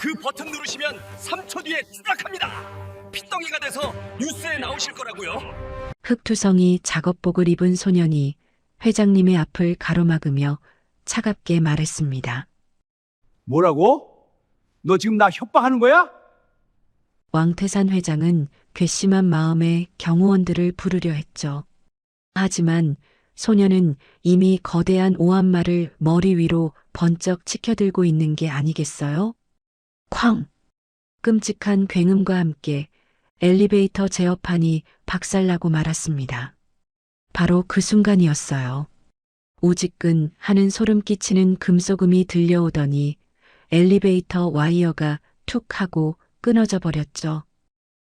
그 버튼 누르시면 3초 뒤에 추락합니다. 핏덩이가 돼서 뉴스에 나오실 거라고요. 흑투성이 작업복을 입은 소년이 회장님의 앞을 가로막으며 차갑게 말했습니다. 뭐라고? 너 지금 나 협박하는 거야? 왕태산 회장은 괘씸한 마음에 경호원들을 부르려 했죠. 하지만 소년은 이미 거대한 오한말을 머리 위로 번쩍 치켜들고 있는 게 아니겠어요? 쾅! 끔찍한 굉음과 함께 엘리베이터 제어판이 박살나고 말았습니다. 바로 그 순간이었어요. 우지끈 하는 소름 끼치는 금속음이 들려오더니 엘리베이터 와이어가 툭 하고 끊어져 버렸죠.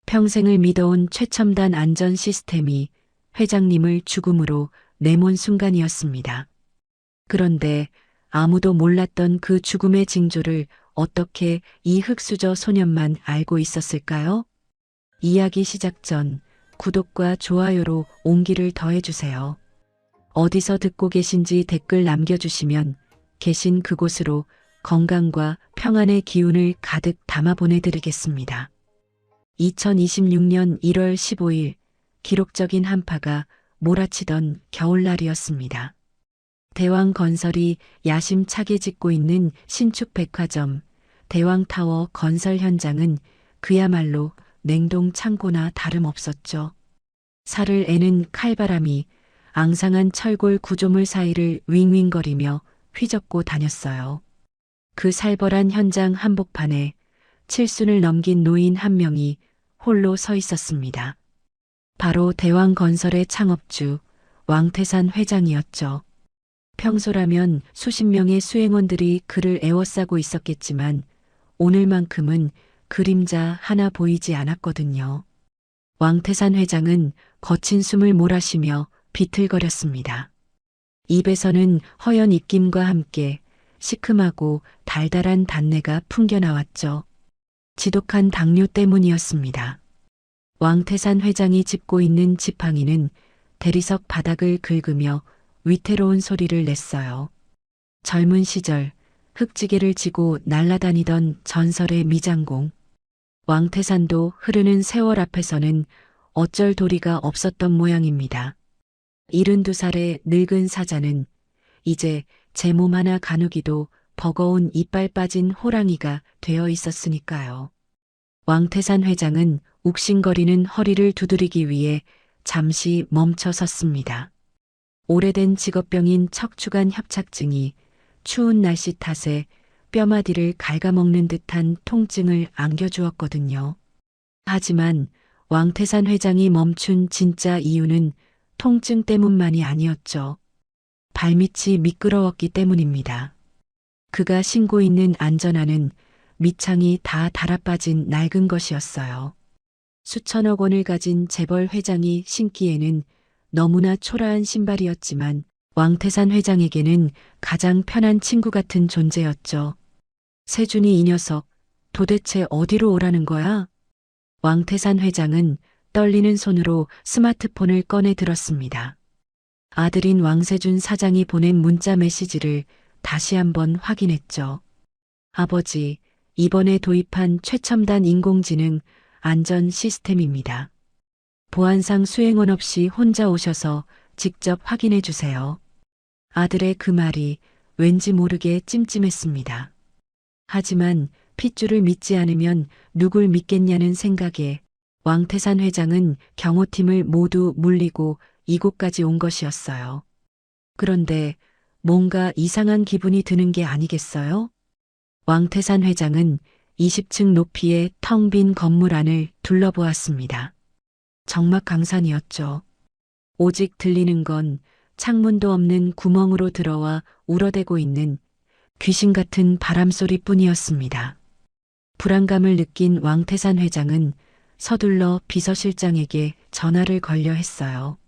평생을 믿어온 최첨단 안전 시스템이 회장님을 죽음으로 내몬 순간이었습니다. 그런데 아무도 몰랐던 그 죽음의 징조를 어떻게 이 흑수저 소년만 알고 있었을까요? 이야기 시작 전 구독과 좋아요로 온기를 더해주세요. 어디서 듣고 계신지 댓글 남겨주시면 계신 그곳으로 건강과 평안의 기운을 가득 담아 보내드리겠습니다. 2026년 1월 15일 기록적인 한파가 몰아치던 겨울날이었습니다. 대왕건설이 야심차게 짓고 있는 신축백화점 대왕타워 건설 현장은 그야말로 냉동 창고나 다름없었죠. 살을 애는 칼바람이 앙상한 철골 구조물 사이를 윙윙거리며 휘젓고 다녔어요. 그 살벌한 현장 한복판에 칠순을 넘긴 노인 한 명이 홀로 서 있었습니다. 바로 대왕건설의 창업주 왕태산 회장이었죠. 평소라면 수십 명의 수행원들이 그를 에워싸고 있었겠지만 오늘만큼은 그림자 하나 보이지 않았거든요. 왕태산 회장은 거친 숨을 몰아쉬며 비틀거렸습니다. 입에서는 허연 입김과 함께 시큼하고 달달한 단내가 풍겨나왔죠. 지독한 당뇨 때문이었습니다. 왕태산 회장이 짚고 있는 지팡이는 대리석 바닥을 긁으며 위태로운 소리를 냈어요. 젊은 시절 흙지개를 지고 날아다니던 전설의 미장공. 왕태산도 흐르는 세월 앞에서는 어쩔 도리가 없었던 모양입니다. 72살의 늙은 사자는 이제 제 몸 하나 가누기도 버거운 이빨 빠진 호랑이가 되어 있었으니까요. 왕태산 회장은 욱신거리는 허리를 두드리기 위해 잠시 멈춰 섰습니다. 오래된 직업병인 척추관 협착증이 추운 날씨 탓에 뼈마디를 갉아먹는 듯한 통증을 안겨주었거든요. 하지만 왕태산 회장이 멈춘 진짜 이유는 통증 때문만이 아니었죠. 발밑이 미끄러웠기 때문입니다. 그가 신고 있는 안전화는 밑창이 다 달아빠진 낡은 것이었어요. 수천억 원을 가진 재벌 회장이 신기에는 너무나 초라한 신발이었지만 왕태산 회장에게는 가장 편한 친구 같은 존재였죠. 세준이 이 녀석 도대체 어디로 오라는 거야? 왕태산 회장은 떨리는 손으로 스마트폰을 꺼내 들었습니다. 아들인 왕세준 사장이 보낸 문자 메시지를 다시 한번 확인했죠. 아버지, 이번에 도입한 최첨단 인공지능 안전 시스템입니다. 보안상 수행원 없이 혼자 오셔서 직접 확인해 주세요. 아들의 그 말이 왠지 모르게 찜찜했습니다. 하지만 핏줄을 믿지 않으면 누굴 믿겠냐는 생각에 왕태산 회장은 경호팀을 모두 물리고 이곳까지 온 것이었어요. 그런데 뭔가 이상한 기분이 드는 게 아니겠어요? 왕태산 회장은 20층 높이의 텅 빈 건물 안을 둘러보았습니다. 적막강산이었죠. 오직 들리는 건 창문도 없는 구멍으로 들어와 울어대고 있는 귀신 같은 바람소리뿐이었습니다. 불안감을 느낀 왕태산 회장은 서둘러 비서실장에게 전화를 걸려 했어요.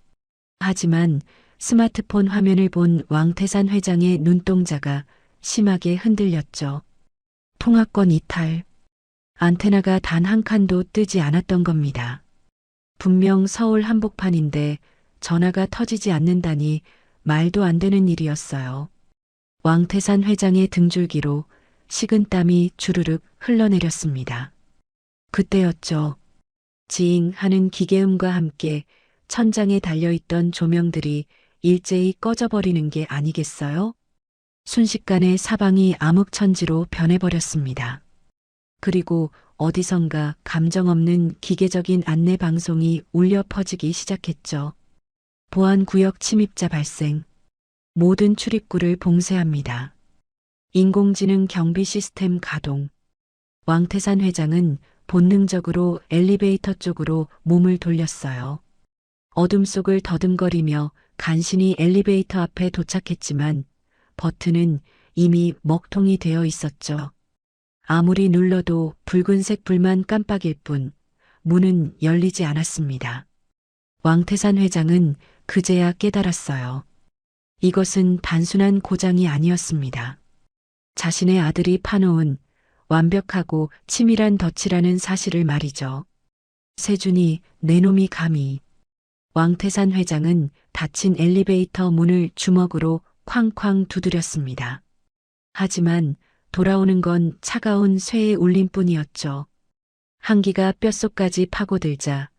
하지만 스마트폰 화면을 본 왕태산 회장의 눈동자가 심하게 흔들렸죠. 통화권 이탈. 안테나가 단 한 칸도 뜨지 않았던 겁니다. 분명 서울 한복판인데 전화가 터지지 않는다니 말도 안 되는 일이었어요. 왕태산 회장의 등줄기로 식은땀이 주르륵 흘러내렸습니다. 그때였죠. 지잉 하는 기계음과 함께 천장에 달려있던 조명들이 일제히 꺼져버리는 게 아니겠어요? 순식간에 사방이 암흑천지로 변해버렸습니다. 그리고 어디선가 감정 없는 기계적인 안내 방송이 울려 퍼지기 시작했죠. 보안구역 침입자 발생. 모든 출입구를 봉쇄합니다. 인공지능 경비 시스템 가동. 왕태산 회장은 본능적으로 엘리베이터 쪽으로 몸을 돌렸어요. 어둠 속을 더듬거리며 간신히 엘리베이터 앞에 도착했지만 버튼은 이미 먹통이 되어 있었죠. 아무리 눌러도 붉은색 불만 깜빡일 뿐 문은 열리지 않았습니다. 왕태산 회장은 그제야 깨달았어요. 이것은 단순한 고장이 아니었습니다. 자신의 아들이 파놓은 완벽하고 치밀한 덫이라는 사실을 말이죠. 세준이, 내 놈이 감히. 왕태산 회장은 닫힌 엘리베이터 문을 주먹으로 쾅쾅 두드렸습니다. 하지만 돌아오는 건 차가운 쇠의 울림뿐이었죠. 한기가 뼛속까지 파고들자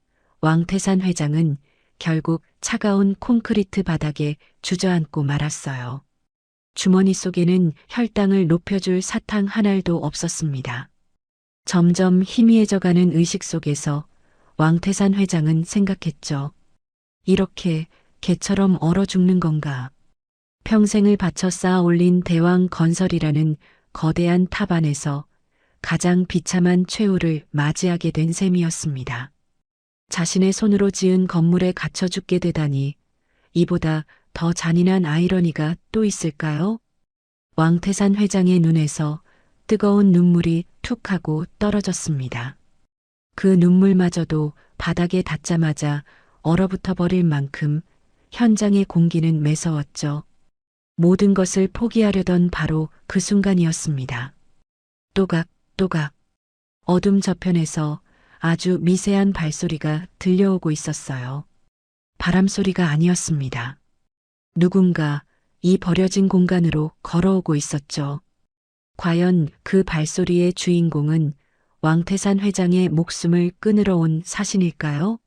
왕태산 회장은 결국 차가운 콘크리트 바닥에 주저앉고 말았어요. 주머니 속에는 혈당을 높여줄 사탕 한 알도 없었습니다. 점점 희미해져가는 의식 속에서 왕태산 회장은 생각했죠. 이렇게 개처럼 얼어 죽는 건가? 평생을 바쳐 쌓아 올린 대왕 건설이라는 거대한 탑 안에서 가장 비참한 최후를 맞이하게 된 셈이었습니다. 자신의 손으로 지은 건물에 갇혀 죽게 되다니 이보다 더 잔인한 아이러니가 또 있을까요? 왕태산 회장의 눈에서 뜨거운 눈물이 툭 하고 떨어졌습니다. 그 눈물마저도 바닥에 닿자마자 얼어붙어 버릴 만큼 현장의 공기는 매서웠죠. 모든 것을 포기하려던 바로 그 순간이었습니다. 또각, 어둠 저편에서 아주 미세한 발소리가 들려오고 있었어요. 바람소리가 아니었습니다. 누군가 이 버려진 공간으로 걸어오고 있었죠. 과연 그 발소리의 주인공은 왕태산 회장의 목숨을 끊으러 온 사신일까요?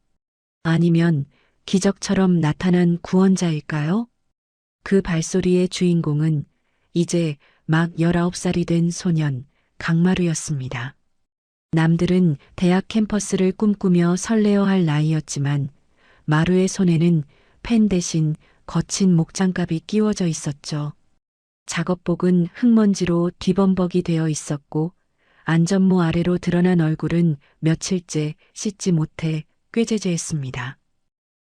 아니면 기적처럼 나타난 구원자일까요? 그 발소리의 주인공은 이제 막 19살이 된 소년 강마루였습니다. 남들은 대학 캠퍼스를 꿈꾸며 설레어 할 나이였지만 마루의 손에는 펜 대신 거친 목장갑이 끼워져 있었죠. 작업복은 흙먼지로 뒤범벅이 되어 있었고 안전모 아래로 드러난 얼굴은 며칠째 씻지 못해 꾀죄죄했습니다.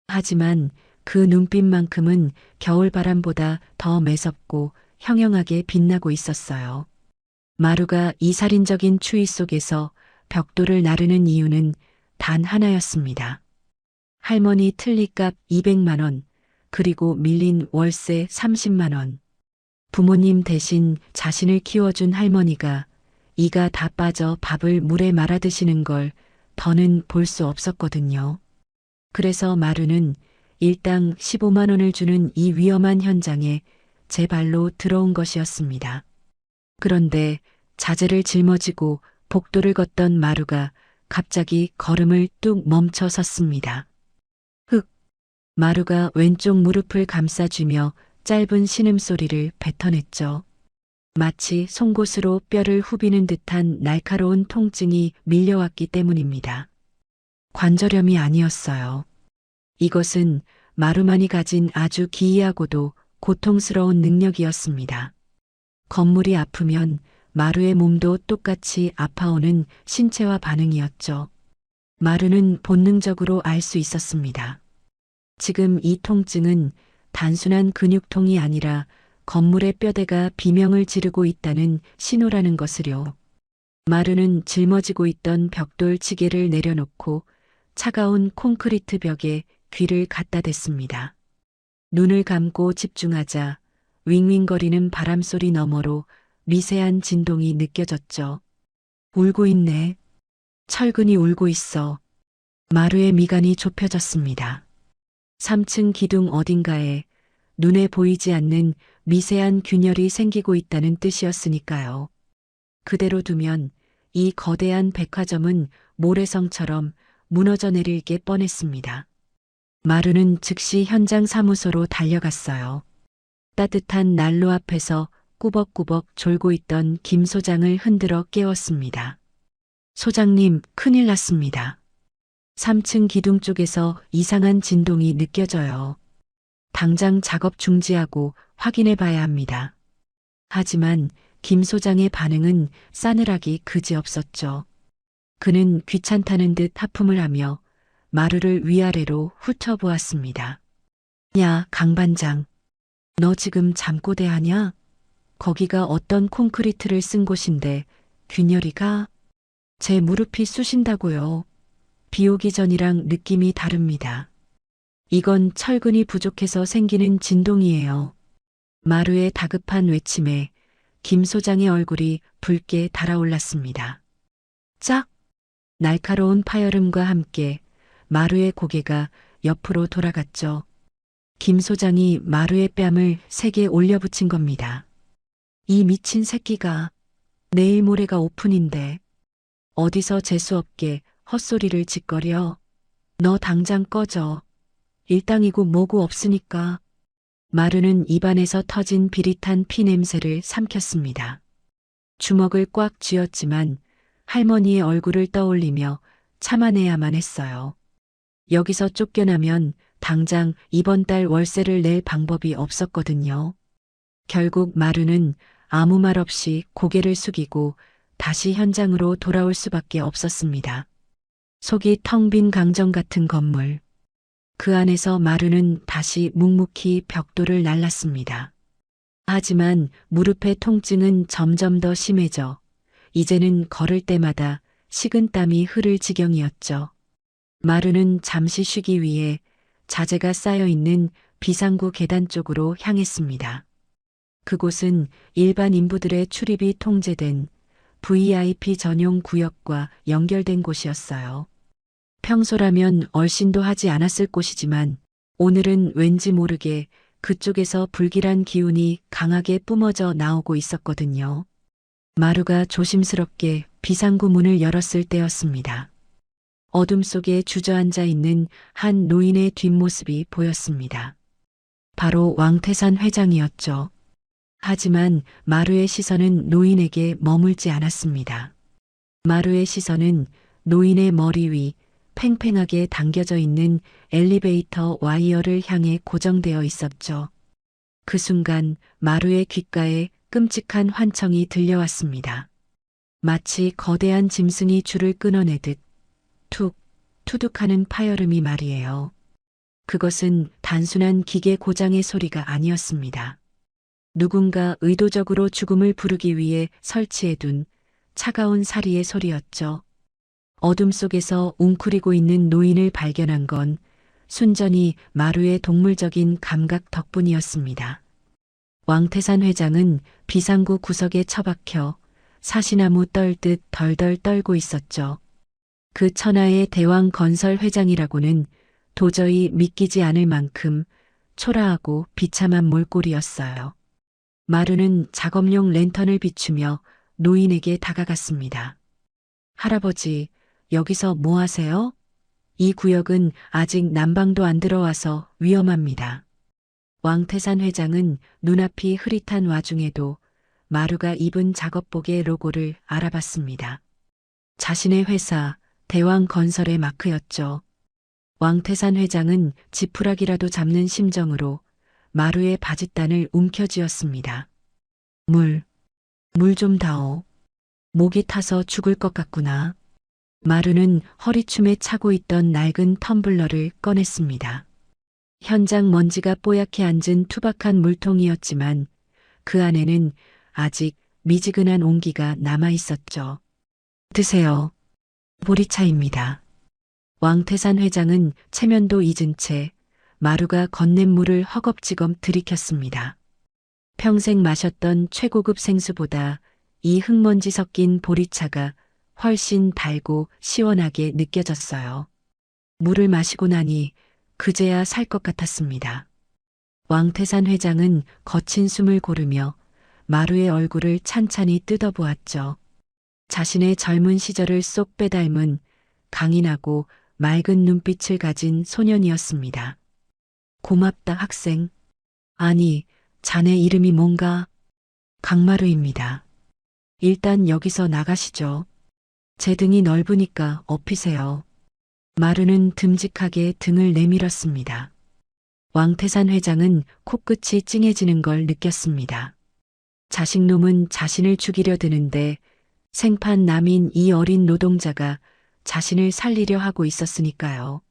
하지만 그 눈빛만큼은 겨울바람보다 더 매섭고 형형하게 빛나고 있었어요. 마루가 이 살인적인 추위 속에서 벽돌을 나르는 이유는 단 하나였습니다. 할머니 틀니값 200만 원, 그리고 밀린 월세 30만 원. 부모님 대신 자신을 키워준 할머니가 이가 다 빠져 밥을 물에 말아 드시는 걸 더는 볼 수 없었거든요. 그래서 마루는 일당 15만 원을 주는 이 위험한 현장에 제 발로 들어온 것이었습니다. 그런데 자재를 짊어지고 복도를 걷던 마루가 갑자기 걸음을 뚝 멈춰 섰습니다. 흑! 마루가 왼쪽 무릎을 감싸쥐며 짧은 신음소리를 뱉어냈죠. 마치 송곳으로 뼈를 후비는 듯한 날카로운 통증이 밀려왔기 때문입니다. 관절염이 아니었어요. 이것은 마루만이 가진 아주 기이하고도 고통스러운 능력이었습니다. 건물이 아프면 마루의 몸도 똑같이 아파오는 신체화 반응이었죠. 마루는 본능적으로 알 수 있었습니다. 지금 이 통증은 단순한 근육통이 아니라 건물의 뼈대가 비명을 지르고 있다는 신호라는 것을요. 마루는 짊어지고 있던 벽돌 지게를 내려놓고 차가운 콘크리트 벽에 귀를 갖다 댔습니다. 눈을 감고 집중하자 윙윙거리는 바람소리 너머로 미세한 진동이 느껴졌죠. 울고 있네. 철근이 울고 있어. 마루의 미간이 좁혀졌습니다. 3층 기둥 어딘가에 눈에 보이지 않는 미세한 균열이 생기고 있다는 뜻이었으니까요. 그대로 두면 이 거대한 백화점은 모래성처럼 무너져 내릴 게 뻔했습니다. 마루는 즉시 현장 사무소로 달려갔어요. 따뜻한 난로 앞에서 꾸벅꾸벅 졸고 있던 김 소장을 흔들어 깨웠습니다. 소장님, 큰일 났습니다. 3층 기둥 쪽에서 이상한 진동이 느껴져요. 당장 작업 중지하고 확인해 봐야 합니다. 하지만 김 소장의 반응은 싸늘하기 그지없었죠. 그는 귀찮다는 듯 하품을 하며 마루를 위아래로 훑어보았습니다. 야, 강 반장. 너 지금 잠꼬대하냐? 거기가 어떤 콘크리트를 쓴 곳인데 균열이가? 제 무릎이 쑤신다고요. 비 오기 전이랑 느낌이 다릅니다. 이건 철근이 부족해서 생기는 진동이에요. 마루의 다급한 외침에 김 소장의 얼굴이 붉게 달아올랐습니다. 짝! 날카로운 파열음과 함께 마루의 고개가 옆으로 돌아갔죠. 김 소장이 마루의 뺨을 세게 올려붙인 겁니다. 이 미친 새끼가 내일 모레가 오픈인데 어디서 재수없게 헛소리를 짓거려. 너 당장 꺼져. 일당이고 뭐고 없으니까. 마루는 입안에서 터진 비릿한 피 냄새를 삼켰습니다. 주먹을 꽉 쥐었지만 할머니의 얼굴을 떠올리며 참아내야만 했어요. 여기서 쫓겨나면 당장 이번 달 월세를 낼 방법이 없었거든요. 결국 마루는 아무 말 없이 고개를 숙이고 다시 현장으로 돌아올 수밖에 없었습니다. 속이 텅 빈 강정 같은 건물. 그 안에서 마루는 다시 묵묵히 벽돌을 날랐습니다. 하지만 무릎의 통증은 점점 더 심해져 이제는 걸을 때마다 식은땀이 흐를 지경이었죠. 마루는 잠시 쉬기 위해 자재가 쌓여있는 비상구 계단 쪽으로 향했습니다. 그곳은 일반 인부들의 출입이 통제된 VIP 전용 구역과 연결된 곳이었어요. 평소라면 얼씬도 하지 않았을 곳이지만 오늘은 왠지 모르게 그쪽에서 불길한 기운이 강하게 뿜어져 나오고 있었거든요. 마루가 조심스럽게 비상구 문을 열었을 때였습니다. 어둠 속에 주저앉아 있는 한 노인의 뒷모습이 보였습니다. 바로 왕태산 회장이었죠. 하지만 마루의 시선은 노인에게 머물지 않았습니다. 마루의 시선은 노인의 머리 위 팽팽하게 당겨져 있는 엘리베이터 와이어를 향해 고정되어 있었죠. 그 순간 마루의 귓가에 끔찍한 환청이 들려왔습니다. 마치 거대한 짐승이 줄을 끊어내듯 툭, 투둑하는 파열음이 말이에요. 그것은 단순한 기계 고장의 소리가 아니었습니다. 누군가 의도적으로 죽음을 부르기 위해 설치해둔 차가운 사리의 소리였죠. 어둠 속에서 웅크리고 있는 노인을 발견한 건 순전히 마루의 동물적인 감각 덕분이었습니다. 왕태산 회장은 비상구 구석에 처박혀 사시나무 떨듯 덜덜 떨고 있었죠. 그 천하의 대왕 건설 회장이라고는 도저히 믿기지 않을 만큼 초라하고 비참한 몰골이었어요. 마루는 작업용 랜턴을 비추며 노인에게 다가갔습니다. 할아버지, 여기서 뭐 하세요? 이 구역은 아직 난방도 안 들어와서 위험합니다. 왕태산 회장은 눈앞이 흐릿한 와중에도 마루가 입은 작업복의 로고를 알아봤습니다. 자신의 회사 대왕건설의 마크였죠. 왕태산 회장은 지푸라기라도 잡는 심정으로 마루의 바짓단을 움켜쥐었습니다. 물 좀 다오. 목이 타서 죽을 것 같구나. 마루는 허리춤에 차고 있던 낡은 텀블러를 꺼냈습니다. 현장 먼지가 뽀얗게 앉은 투박한 물통이었지만 그 안에는 아직 미지근한 온기가 남아 있었죠. 드세요. 보리차입니다. 왕태산 회장은 체면도 잊은 채 마루가 건넨 물을 허겁지겁 들이켰습니다. 평생 마셨던 최고급 생수보다 이 흙먼지 섞인 보리차가 훨씬 달고 시원하게 느껴졌어요. 물을 마시고 나니 그제야 살 것 같았습니다. 왕태산 회장은 거친 숨을 고르며 마루의 얼굴을 찬찬히 뜯어보았죠. 자신의 젊은 시절을 쏙 빼닮은 강인하고 맑은 눈빛을 가진 소년이었습니다. 고맙다, 학생. 아니, 자네 이름이 뭔가? 강마루입니다. 일단 여기서 나가시죠. 제 등이 넓으니까 업히세요. 마루는 듬직하게 등을 내밀었습니다. 왕태산 회장은 코끝이 찡해지는 걸 느꼈습니다. 자식놈은 자신을 죽이려 드는데 생판 남인 이 어린 노동자가 자신을 살리려 하고 있었으니까요.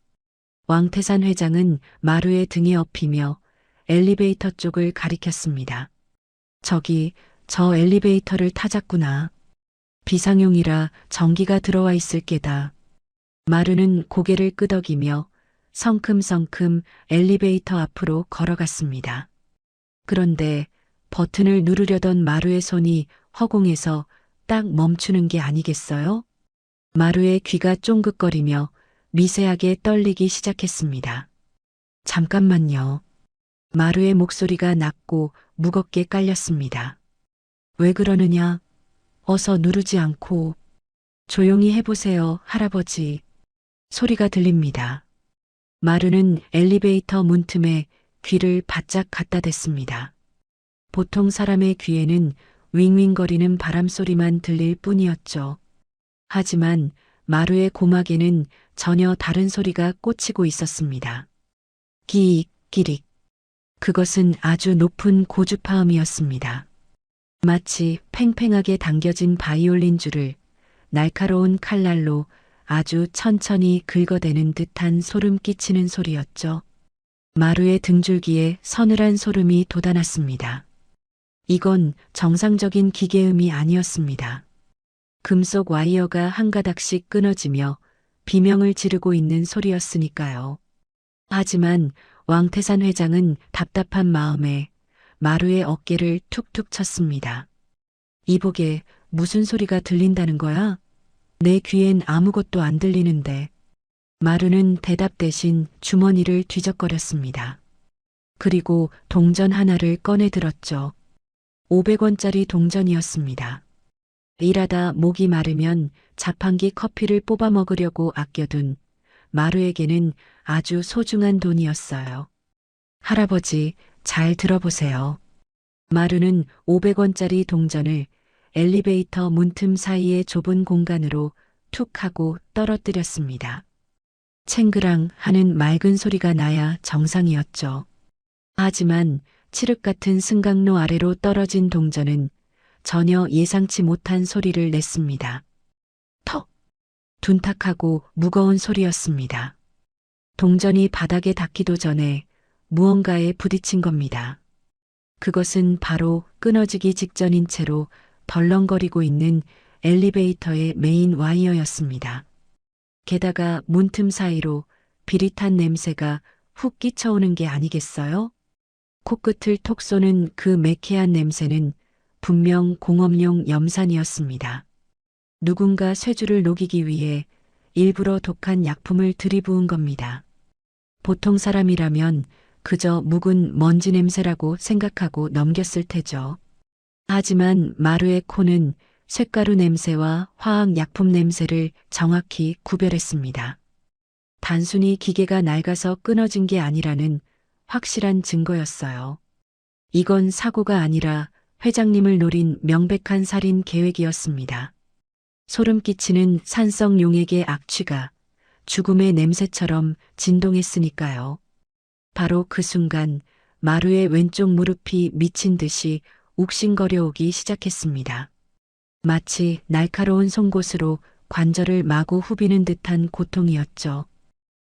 왕태산 회장은 마루의 등에 업히며 엘리베이터 쪽을 가리켰습니다. 저기, 저 엘리베이터를 타자꾸나. 비상용이라 전기가 들어와 있을 게다. 마루는 고개를 끄덕이며 성큼성큼 엘리베이터 앞으로 걸어갔습니다. 그런데 버튼을 누르려던 마루의 손이 허공에서 딱 멈추는 게 아니겠어요? 마루의 귀가 쫑긋거리며 미세하게 떨리기 시작했습니다. 잠깐만요. 마루의 목소리가 낮고 무겁게 깔렸습니다. 왜 그러느냐? 어서 누르지 않고 조용히 해보세요, 할아버지. 소리가 들립니다. 마루는 엘리베이터 문틈에 귀를 바짝 갖다 댔습니다. 보통 사람의 귀에는 윙윙거리는 바람 소리만 들릴 뿐이었죠. 하지만 마루의 고막에는 전혀 다른 소리가 꽂히고 있었습니다. 끼익, 끼릭. 그것은 아주 높은 고주파음이었습니다. 마치 팽팽하게 당겨진 바이올린 줄을 날카로운 칼날로 아주 천천히 긁어대는 듯한 소름 끼치는 소리였죠. 마루의 등줄기에 서늘한 소름이 돋아났습니다. 이건 정상적인 기계음이 아니었습니다. 금속 와이어가 한 가닥씩 끊어지며 비명을 지르고 있는 소리였으니까요. 하지만 왕태산 회장은 답답한 마음에 마루의 어깨를 툭툭 쳤습니다. 이보게 무슨 소리가 들린다는 거야? 내 귀엔 아무것도 안 들리는데. 마루는 대답 대신 주머니를 뒤적거렸습니다. 그리고 동전 하나를 꺼내 들었죠. 500원짜리 동전이었습니다. 일하다 목이 마르면 자판기 커피를 뽑아 먹으려고 아껴둔 마루에게는 아주 소중한 돈이었어요. 할아버지, 잘 들어보세요. 마루는 500원짜리 동전을 엘리베이터 문틈 사이의 좁은 공간으로 툭 하고 떨어뜨렸습니다. 챙그랑 하는 맑은 소리가 나야 정상이었죠. 하지만 칠흑 같은 승강로 아래로 떨어진 동전은 전혀 예상치 못한 소리를 냈습니다. 턱! 둔탁하고 무거운 소리였습니다. 동전이 바닥에 닿기도 전에 무언가에 부딪힌 겁니다. 그것은 바로 끊어지기 직전인 채로 덜렁거리고 있는 엘리베이터의 메인 와이어였습니다. 게다가 문틈 사이로 비릿한 냄새가 훅 끼쳐오는 게 아니겠어요? 코끝을 톡 쏘는 그 매캐한 냄새는 분명 공업용 염산이었습니다. 누군가 쇠줄을 녹이기 위해 일부러 독한 약품을 들이부은 겁니다. 보통 사람이라면 그저 묵은 먼지 냄새라고 생각하고 넘겼을 테죠. 하지만 마루의 코는 쇳가루 냄새와 화학 약품 냄새를 정확히 구별했습니다. 단순히 기계가 낡아서 끊어진 게 아니라는 확실한 증거였어요. 이건 사고가 아니라 회장님을 노린 명백한 살인 계획이었습니다. 소름 끼치는 산성 용액의 악취가 죽음의 냄새처럼 진동했으니까요. 바로 그 순간 마루의 왼쪽 무릎이 미친 듯이 욱신거려 오기 시작했습니다. 마치 날카로운 송곳으로 관절을 마구 후비는 듯한 고통이었죠.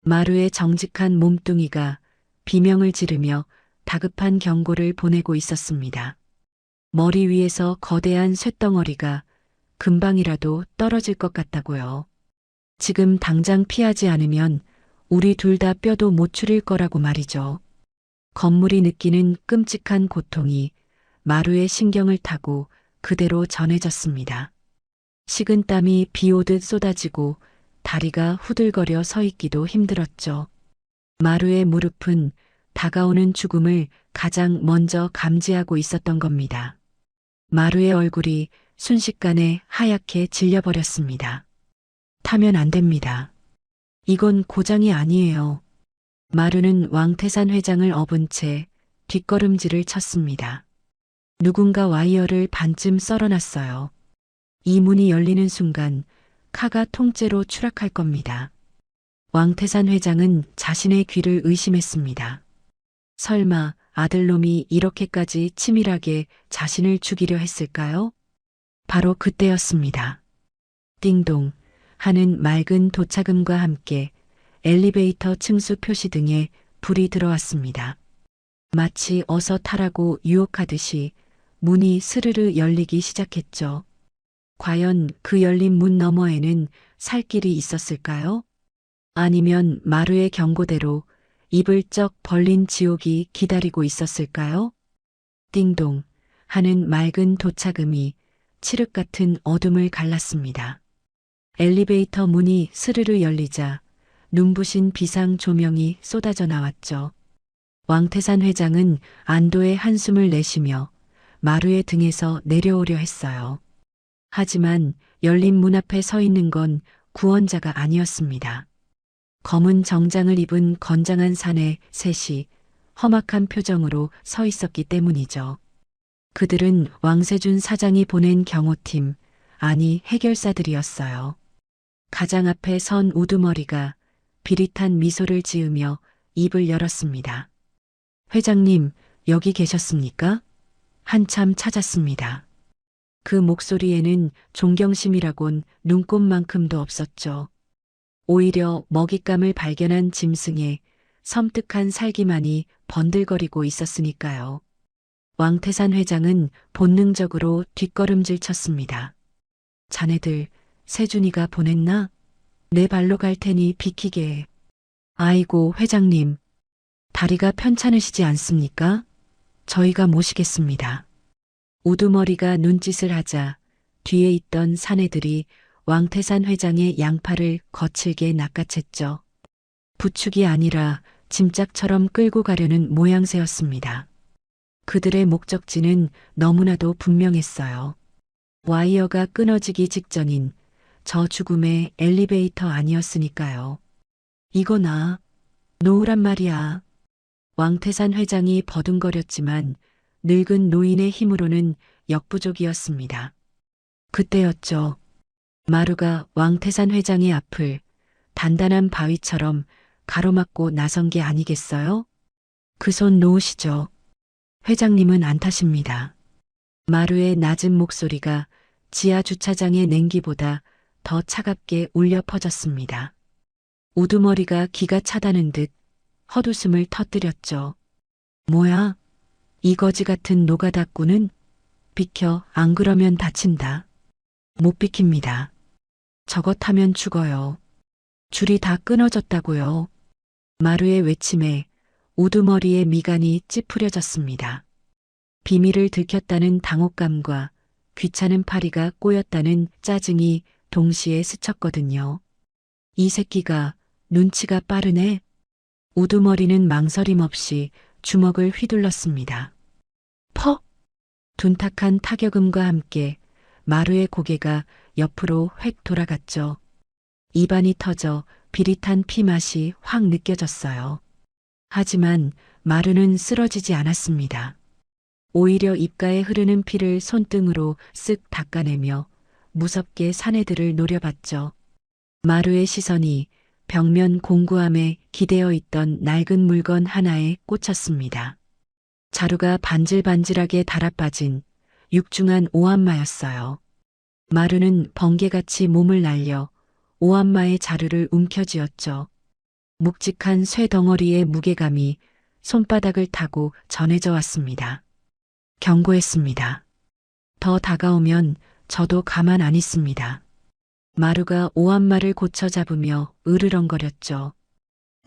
마루의 정직한 몸뚱이가 비명을 지르며 다급한 경고를 보내고 있었습니다. 머리 위에서 거대한 쇳덩어리가 금방이라도 떨어질 것 같다고요. 지금 당장 피하지 않으면 우리 둘 다 뼈도 못 추릴 거라고 말이죠. 건물이 느끼는 끔찍한 고통이 마루의 신경을 타고 그대로 전해졌습니다. 식은 땀이 비 오듯 쏟아지고 다리가 후들거려 서 있기도 힘들었죠. 마루의 무릎은 다가오는 죽음을 가장 먼저 감지하고 있었던 겁니다. 마루의 얼굴이 순식간에 하얗게 질려버렸습니다. 타면 안 됩니다. 이건 고장이 아니에요. 마루는 왕태산 회장을 업은 채 뒷걸음질을 쳤습니다. 누군가 와이어를 반쯤 썰어놨어요. 이 문이 열리는 순간 카가 통째로 추락할 겁니다. 왕태산 회장은 자신의 귀를 의심했습니다. 설마 아들놈이 이렇게까지 치밀하게 자신을 죽이려 했을까요? 바로 그때였습니다. 띵동 하는 맑은 도착음과 함께 엘리베이터 층수 표시등에 불이 들어왔습니다. 마치 어서 타라고 유혹하듯이 문이 스르르 열리기 시작했죠. 과연 그 열린 문 너머에는 살 길이 있었을까요? 아니면 마루의 경고대로 입을 쩍 벌린 지옥이 기다리고 있었을까요? 띵동 하는 맑은 도착음이 칠흑 같은 어둠을 갈랐습니다. 엘리베이터 문이 스르르 열리자 눈부신 비상 조명이 쏟아져 나왔죠. 왕태산 회장은 안도의 한숨을 내쉬며 마루의 등에서 내려오려 했어요. 하지만 열린 문 앞에 서 있는 건 구원자가 아니었습니다. 검은 정장을 입은 건장한 사내 셋이 험악한 표정으로 서 있었기 때문이죠. 그들은 왕세준 사장이 보낸 경호팀, 아니 해결사들이었어요. 가장 앞에 선 우두머리가 비릿한 미소를 지으며 입을 열었습니다. 회장님, 여기 계셨습니까? 한참 찾았습니다. 그 목소리에는 존경심이라곤 눈꼽만큼도 없었죠. 오히려 먹잇감을 발견한 짐승의 섬뜩한 살기만이 번들거리고 있었으니까요. 왕태산 회장은 본능적으로 뒷걸음질 쳤습니다. 자네들 세준이가 보냈나? 내 발로 갈 테니 비키게 해. 아이고 회장님, 다리가 편찮으시지 않습니까? 저희가 모시겠습니다. 우두머리가 눈짓을 하자 뒤에 있던 사내들이 왕태산 회장의 양팔을 거칠게 낚아챘죠. 부축이 아니라 짐짝처럼 끌고 가려는 모양새였습니다. 그들의 목적지는 너무나도 분명했어요. 와이어가 끊어지기 직전인 저 죽음의 엘리베이터 아니었으니까요. 이거 나 놓으란 말이야. 왕태산 회장이 버둥거렸지만 늙은 노인의 힘으로는 역부족이었습니다. 그때였죠. 마루가 왕태산 회장의 앞을 단단한 바위처럼 가로막고 나선 게 아니겠어요? 그 손 놓으시죠. 회장님은 안 타십니다. 마루의 낮은 목소리가 지하 주차장의 냉기보다 더 차갑게 울려 퍼졌습니다. 우두머리가 기가 차다는 듯 헛웃음을 터뜨렸죠. 뭐야? 이 거지 같은 노가다꾼은? 비켜, 안 그러면 다친다. 못 비킵니다. 저것 타면 죽어요. 줄이 다 끊어졌다고요. 마루의 외침에 우두머리의 미간이 찌푸려졌습니다. 비밀을 들켰다는 당혹감과 귀찮은 파리가 꼬였다는 짜증이 동시에 스쳤거든요. 이 새끼가 눈치가 빠르네. 우두머리는 망설임 없이 주먹을 휘둘렀습니다. 퍽! 둔탁한 타격음과 함께 마루의 고개가 옆으로 획 돌아갔죠. 입안이 터져 비릿한 피맛이 확 느껴졌어요. 하지만 마루는 쓰러지지 않았습니다. 오히려 입가에 흐르는 피를 손등으로 쓱 닦아내며 무섭게 사내들을 노려봤죠. 마루의 시선이 벽면 공구함에 기대어 있던 낡은 물건 하나에 꽂혔습니다. 자루가 반질반질하게 달아빠진 육중한 오한마였어요. 마루는 번개같이 몸을 날려 오한마의 자루를 움켜쥐었죠. 묵직한 쇠덩어리의 무게감이 손바닥을 타고 전해져 왔습니다. 경고했습니다. 더 다가오면 저도 가만 안 있습니다. 마루가 오한마를 고쳐 잡으며 으르렁거렸죠.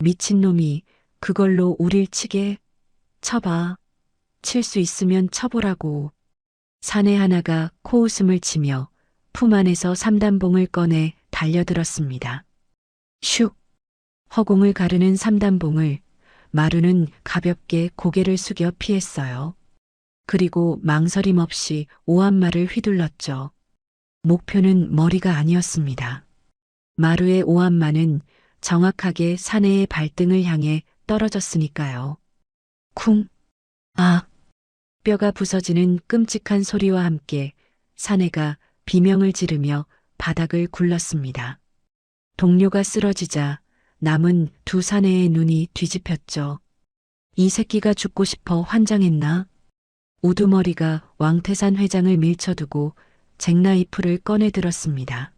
미친놈이 그걸로 우릴 치게? 쳐봐. 칠 수 있으면 쳐보라고. 사내 하나가 코웃음을 치며 품 안에서 삼단봉을 꺼내 달려들었습니다. 슉! 허공을 가르는 삼단봉을 마루는 가볍게 고개를 숙여 피했어요. 그리고 망설임 없이 오한마를 휘둘렀죠. 목표는 머리가 아니었습니다. 마루의 오한마는 정확하게 사내의 발등을 향해 떨어졌으니까요. 쿵! 아! 뼈가 부서지는 끔찍한 소리와 함께 사내가 비명을 지르며 바닥을 굴렀습니다. 동료가 쓰러지자 남은 두 사내의 눈이 뒤집혔죠. 이 새끼가 죽고 싶어 환장했나? 우두머리가 왕태산 회장을 밀쳐두고 잭나이프를 꺼내 들었습니다.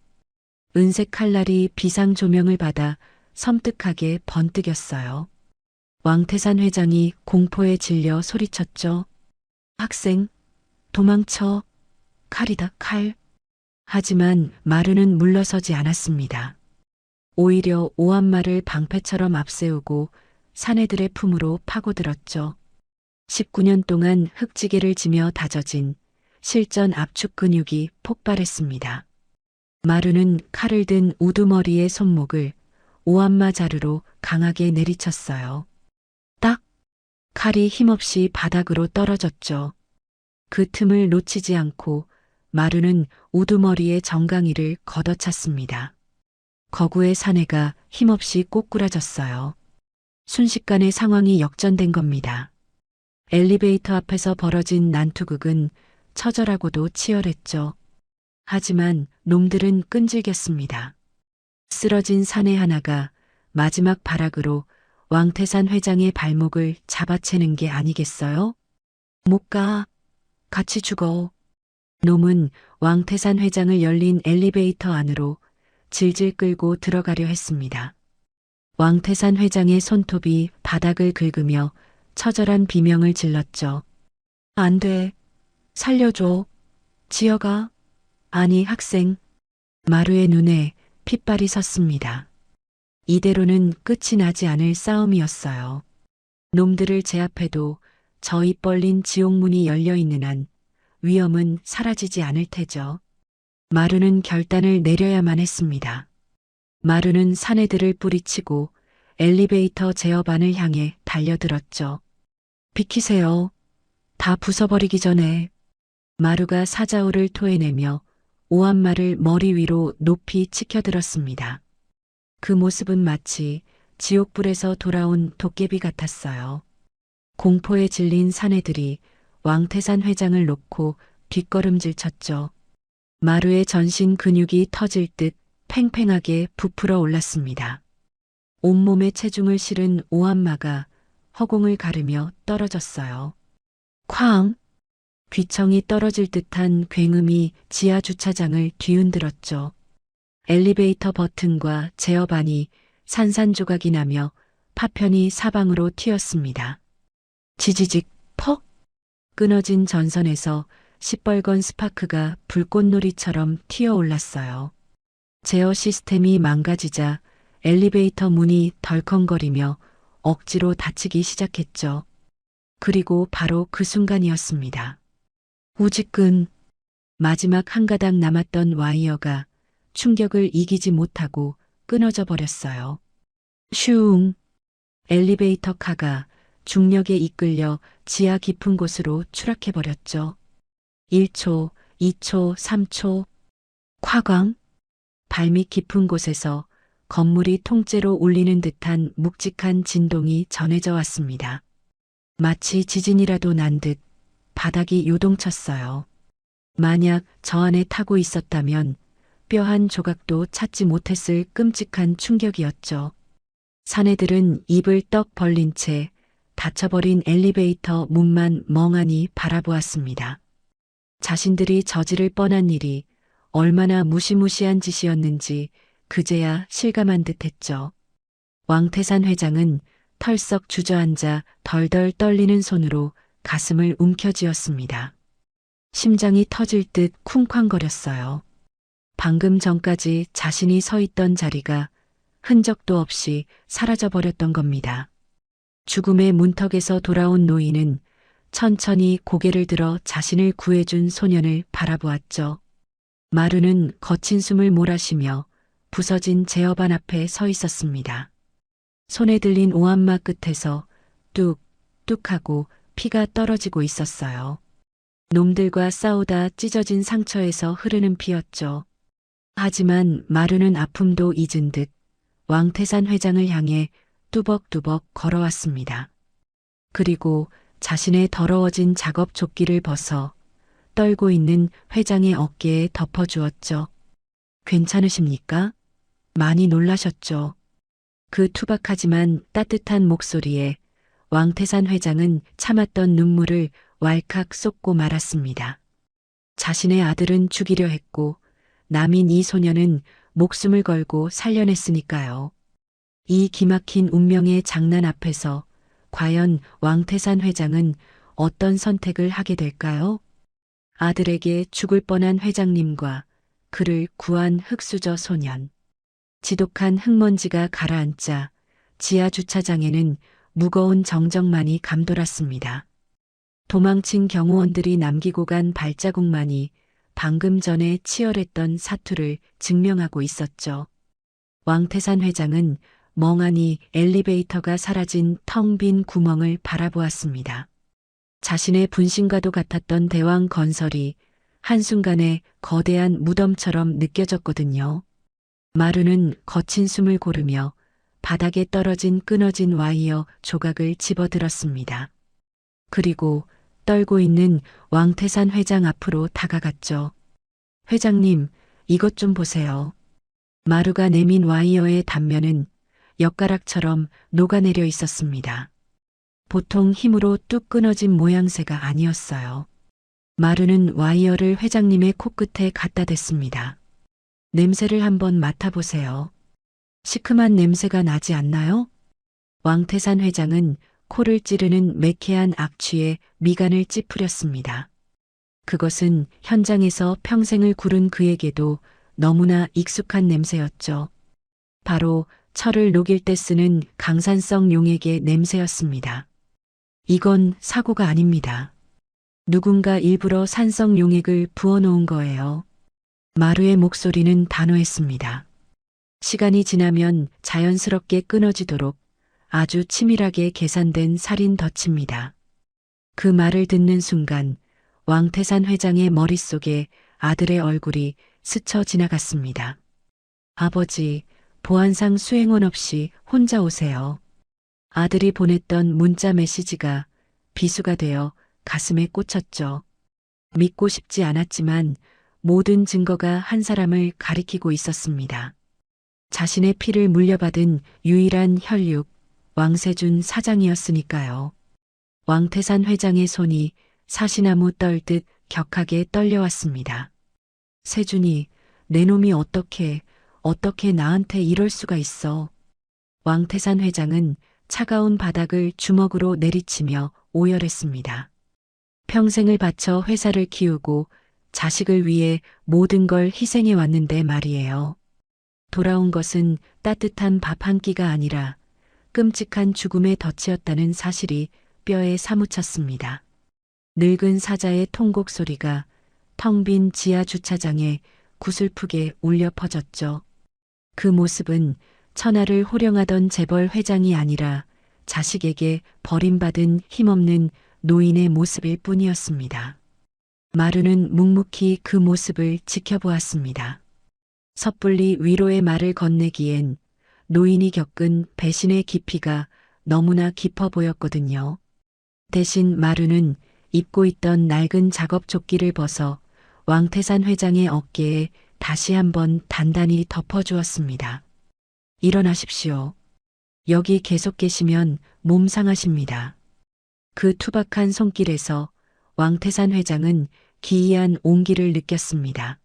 은색 칼날이 비상 조명을 받아 섬뜩하게 번뜩였어요. 왕태산 회장이 공포에 질려 소리쳤죠. 학생, 도망쳐. 칼이다, 칼. 하지만 마루는 물러서지 않았습니다. 오히려 오한마를 방패처럼 앞세우고 사내들의 품으로 파고들었죠. 19년 동안 흙지개를 지며 다져진 실전 압축 근육이 폭발했습니다. 마루는 칼을 든 우두머리의 손목을 오한마 자루로 강하게 내리쳤어요. 딱! 칼이 힘없이 바닥으로 떨어졌죠. 그 틈을 놓치지 않고 마루는 우두머리의 정강이를 걷어찼습니다. 거구의 사내가 힘없이 꼬꾸라졌어요. 순식간에 상황이 역전된 겁니다. 엘리베이터 앞에서 벌어진 난투극은 처절하고도 치열했죠. 하지만 놈들은 끈질겼습니다. 쓰러진 사내 하나가 마지막 발악으로 왕태산 회장의 발목을 잡아채는 게 아니겠어요? 못 가. 같이 죽어. 놈은 왕태산 회장을 열린 엘리베이터 안으로 질질 끌고 들어가려 했습니다. 왕태산 회장의 손톱이 바닥을 긁으며 처절한 비명을 질렀죠. 안 돼. 살려줘. 지어가. 아니 학생. 마루의 눈에 핏발이 섰습니다. 이대로는 끝이 나지 않을 싸움이었어요. 놈들을 제압해도 저 입 벌린 지옥문이 열려있는 한 위험은 사라지지 않을 테죠. 마루는 결단을 내려야만 했습니다. 마루는 사내들을 뿌리치고 엘리베이터 제어반을 향해 달려들었죠. 비키세요. 다 부숴버리기 전에. 마루가 사자우를 토해내며 오한마를 머리 위로 높이 치켜들었습니다. 그 모습은 마치 지옥불에서 돌아온 도깨비 같았어요. 공포에 질린 사내들이 왕태산 회장을 놓고 뒷걸음질 쳤죠. 마루의 전신 근육이 터질 듯 팽팽하게 부풀어 올랐습니다. 온몸에 체중을 실은 오한마가 허공을 가르며 떨어졌어요. 쾅! 귀청이 떨어질 듯한 굉음이 지하 주차장을 뒤흔들었죠. 엘리베이터 버튼과 제어반이 산산조각이 나며 파편이 사방으로 튀었습니다. 지지직 퍽! 끊어진 전선에서 시뻘건 스파크가 불꽃놀이처럼 튀어올랐어요. 제어 시스템이 망가지자 엘리베이터 문이 덜컹거리며 억지로 닫히기 시작했죠. 그리고 바로 그 순간이었습니다. 우지끈 마지막 한 가닥 남았던 와이어가 충격을 이기지 못하고 끊어져 버렸어요. 슝! 엘리베이터 카가 중력에 이끌려 지하 깊은 곳으로 추락해버렸죠. 1초, 2초, 3초. 콱광! 발밑 깊은 곳에서 건물이 통째로 울리는 듯한 묵직한 진동이 전해져 왔습니다. 마치 지진이라도 난 듯 바닥이 요동쳤어요. 만약 저 안에 타고 있었다면 뼈 한 조각도 찾지 못했을 끔찍한 충격이었죠. 사내들은 입을 떡 벌린 채 닫혀버린 엘리베이터 문만 멍하니 바라보았습니다. 자신들이 저지를 뻔한 일이 얼마나 무시무시한 짓이었는지 그제야 실감한 듯했죠. 왕태산 회장은 털썩 주저앉아 덜덜 떨리는 손으로 가슴을 움켜쥐었습니다. 심장이 터질 듯 쿵쾅거렸어요. 방금 전까지 자신이 서 있던 자리가 흔적도 없이 사라져버렸던 겁니다. 죽음의 문턱에서 돌아온 노인은 천천히 고개를 들어 자신을 구해준 소년을 바라보았죠. 마루는 거친 숨을 몰아쉬며 부서진 제어반 앞에 서 있었습니다. 손에 들린 오한마 끝에서 뚝뚝 하고 피가 떨어지고 있었어요. 놈들과 싸우다 찢어진 상처에서 흐르는 피였죠. 하지만 마루는 아픔도 잊은 듯 왕태산 회장을 향해 뚜벅뚜벅 걸어왔습니다. 그리고 자신의 더러워진 작업 조끼를 벗어 떨고 있는 회장의 어깨에 덮어주었죠. 괜찮으십니까? 많이 놀라셨죠. 그 투박하지만 따뜻한 목소리에 왕태산 회장은 참았던 눈물을 왈칵 쏟고 말았습니다. 자신의 아들은 죽이려 했고 남인 이 소녀는 목숨을 걸고 살려냈으니까요. 이 기막힌 운명의 장난 앞에서 과연 왕태산 회장은 어떤 선택을 하게 될까요? 아들에게 죽을 뻔한 회장님과 그를 구한 흙수저 소년. 지독한 흙먼지가 가라앉자 지하 주차장에는 무거운 정적만이 감돌았습니다. 도망친 경호원들이 남기고 간 발자국만이 방금 전에 치열했던 사투를 증명하고 있었죠. 왕태산 회장은 멍하니 엘리베이터가 사라진 텅 빈 구멍을 바라보았습니다. 자신의 분신과도 같았던 대왕 건설이 한순간에 거대한 무덤처럼 느껴졌거든요. 마루는 거친 숨을 고르며 바닥에 떨어진 끊어진 와이어 조각을 집어들었습니다. 그리고 떨고 있는 왕태산 회장 앞으로 다가갔죠. 회장님, 이것 좀 보세요. 마루가 내민 와이어의 단면은 엿가락처럼 녹아내려 있었습니다. 보통 힘으로 뚝 끊어진 모양새가 아니었어요. 마루는 와이어를 회장님의 코끝에 갖다 댔습니다. 냄새를 한번 맡아보세요. 시큼한 냄새가 나지 않나요? 왕태산 회장은 코를 찌르는 매캐한 악취에 미간을 찌푸렸습니다. 그것은 현장에서 평생을 구른 그에게도 너무나 익숙한 냄새였죠. 바로 철을 녹일 때 쓰는 강산성 용액의 냄새였습니다. 이건 사고가 아닙니다. 누군가 일부러 산성 용액을 부어놓은 거예요. 마루의 목소리는 단호했습니다. 시간이 지나면 자연스럽게 끊어지도록 아주 치밀하게 계산된 살인 덫입니다. 그 말을 듣는 순간 왕태산 회장의 머릿속에 아들의 얼굴이 스쳐 지나갔습니다. 아버지, 보안상 수행원 없이 혼자 오세요. 아들이 보냈던 문자 메시지가 비수가 되어 가슴에 꽂혔죠. 믿고 싶지 않았지만 모든 증거가 한 사람을 가리키고 있었습니다. 자신의 피를 물려받은 유일한 혈육, 왕세준 사장이었으니까요. 왕태산 회장의 손이 사시나무 떨듯 격하게 떨려왔습니다. 세준이, 내 놈이 어떻게 나한테 이럴 수가 있어. 왕태산 회장은 차가운 바닥을 주먹으로 내리치며 오열했습니다. 평생을 바쳐 회사를 키우고 자식을 위해 모든 걸 희생해 왔는데 말이에요. 돌아온 것은 따뜻한 밥 한 끼가 아니라 끔찍한 죽음의 덫이었다는 사실이 뼈에 사무쳤습니다. 늙은 사자의 통곡 소리가 텅 빈 지하 주차장에 구슬프게 울려 퍼졌죠. 그 모습은 천하를 호령하던 재벌 회장이 아니라 자식에게 버림받은 힘없는 노인의 모습일 뿐이었습니다. 마루는 묵묵히 그 모습을 지켜보았습니다. 섣불리 위로의 말을 건네기엔 노인이 겪은 배신의 깊이가 너무나 깊어 보였거든요. 대신 마루는 입고 있던 낡은 작업 조끼를 벗어 왕태산 회장의 어깨에 다시 한번 단단히 덮어주었습니다. 일어나십시오. 여기 계속 계시면 몸 상하십니다. 그 투박한 손길에서 왕태산 회장은 기이한 온기를 느꼈습니다.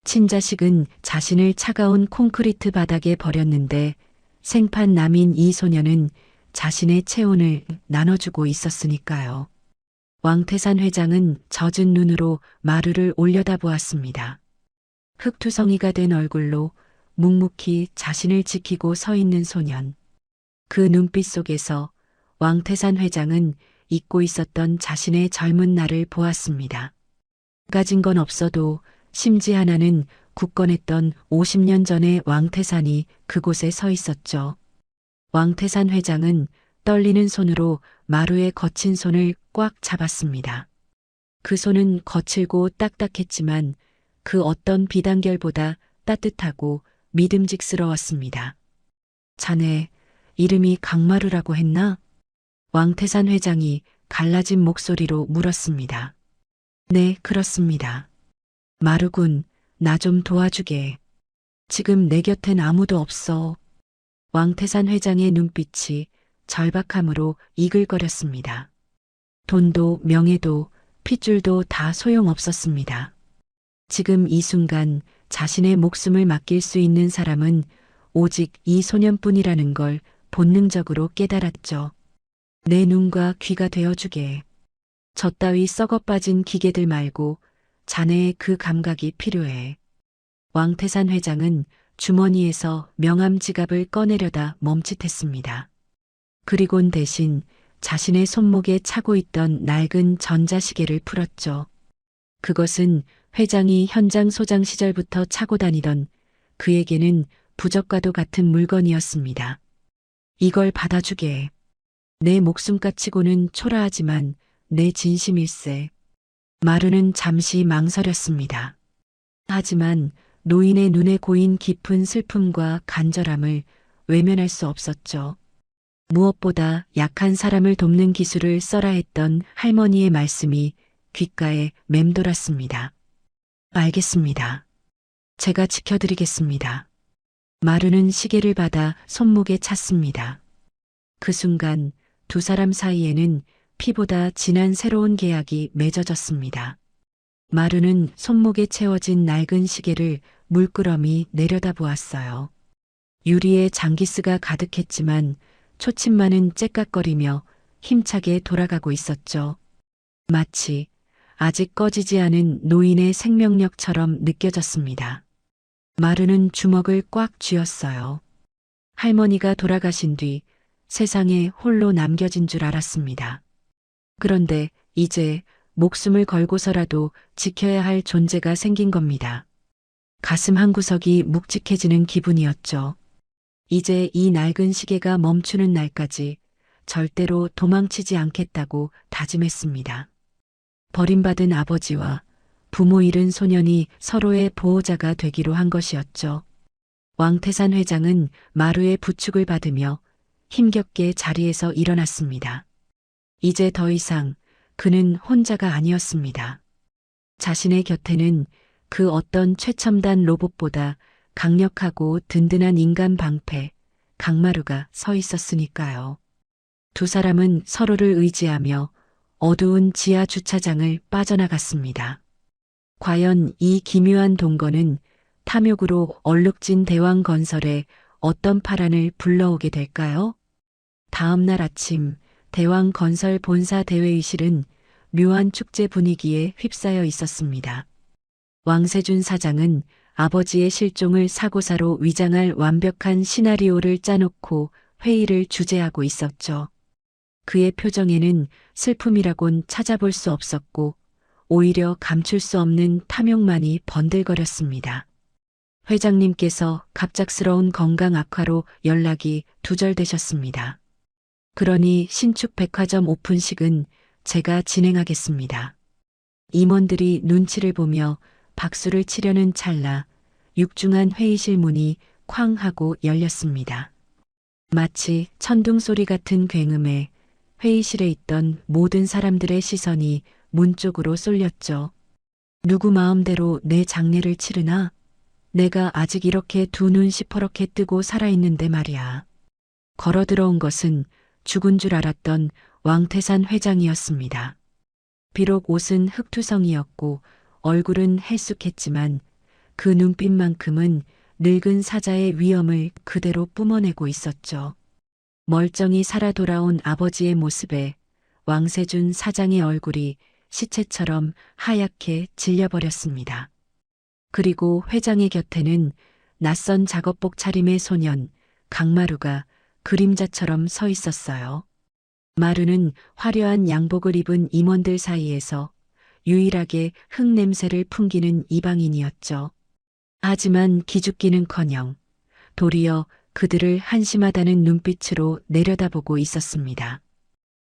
친자식은 자신을 차가운 콘크리트 바닥에 버렸는데 생판 남인 이 소녀는 자신의 체온을 나눠주고 있었으니까요. 왕태산 회장은 젖은 눈으로 마루를 올려다보았습니다. 흙투성이가 된 얼굴로 묵묵히 자신을 지키고 서 있는 소년. 그 눈빛 속에서 왕태산 회장은 잊고 있었던 자신의 젊은 날을 보았습니다. 가진 건 없어도 심지 하나는 굳건했던 50년 전의 왕태산이 그곳에 서 있었죠. 왕태산 회장은 떨리는 손으로 마루의 거친 손을 꽉 잡았습니다. 그 손은 거칠고 딱딱했지만 그 어떤 비단결보다 따뜻하고 믿음직스러웠습니다. 자네, 이름이 강마루라고 했나? 왕태산 회장이 갈라진 목소리로 물었습니다. 네, 그렇습니다. 마루군, 나 좀 도와주게. 지금 내 곁엔 아무도 없어. 왕태산 회장의 눈빛이 절박함으로 이글거렸습니다. 돈도 명예도 핏줄도 다 소용없었습니다. 지금 이 순간 자신의 목숨을 맡길 수 있는 사람은 오직 이 소년뿐이라는 걸 본능적으로 깨달았죠. 내 눈과 귀가 되어주게. 저 따위 썩어빠진 기계들 말고 자네의 그 감각이 필요해. 왕태산 회장은 주머니에서 명함 지갑을 꺼내려다 멈칫했습니다. 그리곤 대신 자신의 손목에 차고 있던 낡은 전자시계를 풀었죠. 그것은 회장이 현장 소장 시절부터 차고 다니던 그에게는 부적과도 같은 물건이었습니다. 이걸 받아주게. 내 목숨값치고는 초라하지만 내 진심일세. 마루는 잠시 망설였습니다. 하지만 노인의 눈에 고인 깊은 슬픔과 간절함을 외면할 수 없었죠. 무엇보다 약한 사람을 돕는 기술을 써라 했던 할머니의 말씀이 귓가에 맴돌았습니다. 알겠습니다. 제가 지켜드리겠습니다. 마루는 시계를 받아 손목에 찼습니다. 그 순간 두 사람 사이에는 피보다 진한 새로운 계약이 맺어졌습니다. 마루는 손목에 채워진 낡은 시계를 물끄러미 내려다보았어요. 유리에 장기스가 가득했지만 초침만은 째깍거리며 힘차게 돌아가고 있었죠. 마치 아직 꺼지지 않은 노인의 생명력처럼 느껴졌습니다. 마루는 주먹을 꽉 쥐었어요. 할머니가 돌아가신 뒤 세상에 홀로 남겨진 줄 알았습니다. 그런데 이제 목숨을 걸고서라도 지켜야 할 존재가 생긴 겁니다. 가슴 한구석이 묵직해지는 기분이었죠. 이제 이 낡은 시계가 멈추는 날까지 절대로 도망치지 않겠다고 다짐했습니다. 버림받은 아버지와 부모 잃은 소년이 서로의 보호자가 되기로 한 것이었죠. 왕태산 회장은 마루의 부축을 받으며 힘겹게 자리에서 일어났습니다. 이제 더 이상 그는 혼자가 아니었습니다. 자신의 곁에는 그 어떤 최첨단 로봇보다 강력하고 든든한 인간 방패, 강마루가 서 있었으니까요. 두 사람은 서로를 의지하며 어두운 지하 주차장을 빠져나갔습니다. 과연 이 기묘한 동거는 탐욕으로 얼룩진 대왕 건설에 어떤 파란을 불러오게 될까요? 다음 날 아침 대왕 건설 본사 대회의실은 묘한 축제 분위기에 휩싸여 있었습니다. 왕세준 사장은 아버지의 실종을 사고사로 위장할 완벽한 시나리오를 짜놓고 회의를 주재하고 있었죠. 그의 표정에는 슬픔이라곤 찾아볼 수 없었고 오히려 감출 수 없는 탐욕만이 번들거렸습니다. 회장님께서 갑작스러운 건강 악화로 연락이 두절되셨습니다. 그러니 신축 백화점 오픈식은 제가 진행하겠습니다. 임원들이 눈치를 보며 박수를 치려는 찰나 육중한 회의실 문이 쾅 하고 열렸습니다. 마치 천둥 소리 같은 굉음에 회의실에 있던 모든 사람들의 시선이 문 쪽으로 쏠렸죠. 누구 마음대로 내 장례를 치르나? 내가 아직 이렇게 두 눈 시퍼렇게 뜨고 살아있는데 말이야. 걸어 들어온 것은 죽은 줄 알았던 왕태산 회장이었습니다. 비록 옷은 흑투성이었고 얼굴은 헬쑥했지만 그 눈빛만큼은 늙은 사자의 위엄을 그대로 뿜어내고 있었죠. 멀쩡히 살아 돌아온 아버지의 모습에 왕세준 사장의 얼굴이 시체처럼 하얗게 질려버렸습니다. 그리고 회장의 곁에는 낯선 작업복 차림의 소년 강마루가 그림자처럼 서 있었어요. 마루는 화려한 양복을 입은 임원들 사이에서 유일하게 흙냄새를 풍기는 이방인이었죠. 하지만 기죽기는커녕 도리어 그들을 한심하다는 눈빛으로 내려다보고 있었습니다.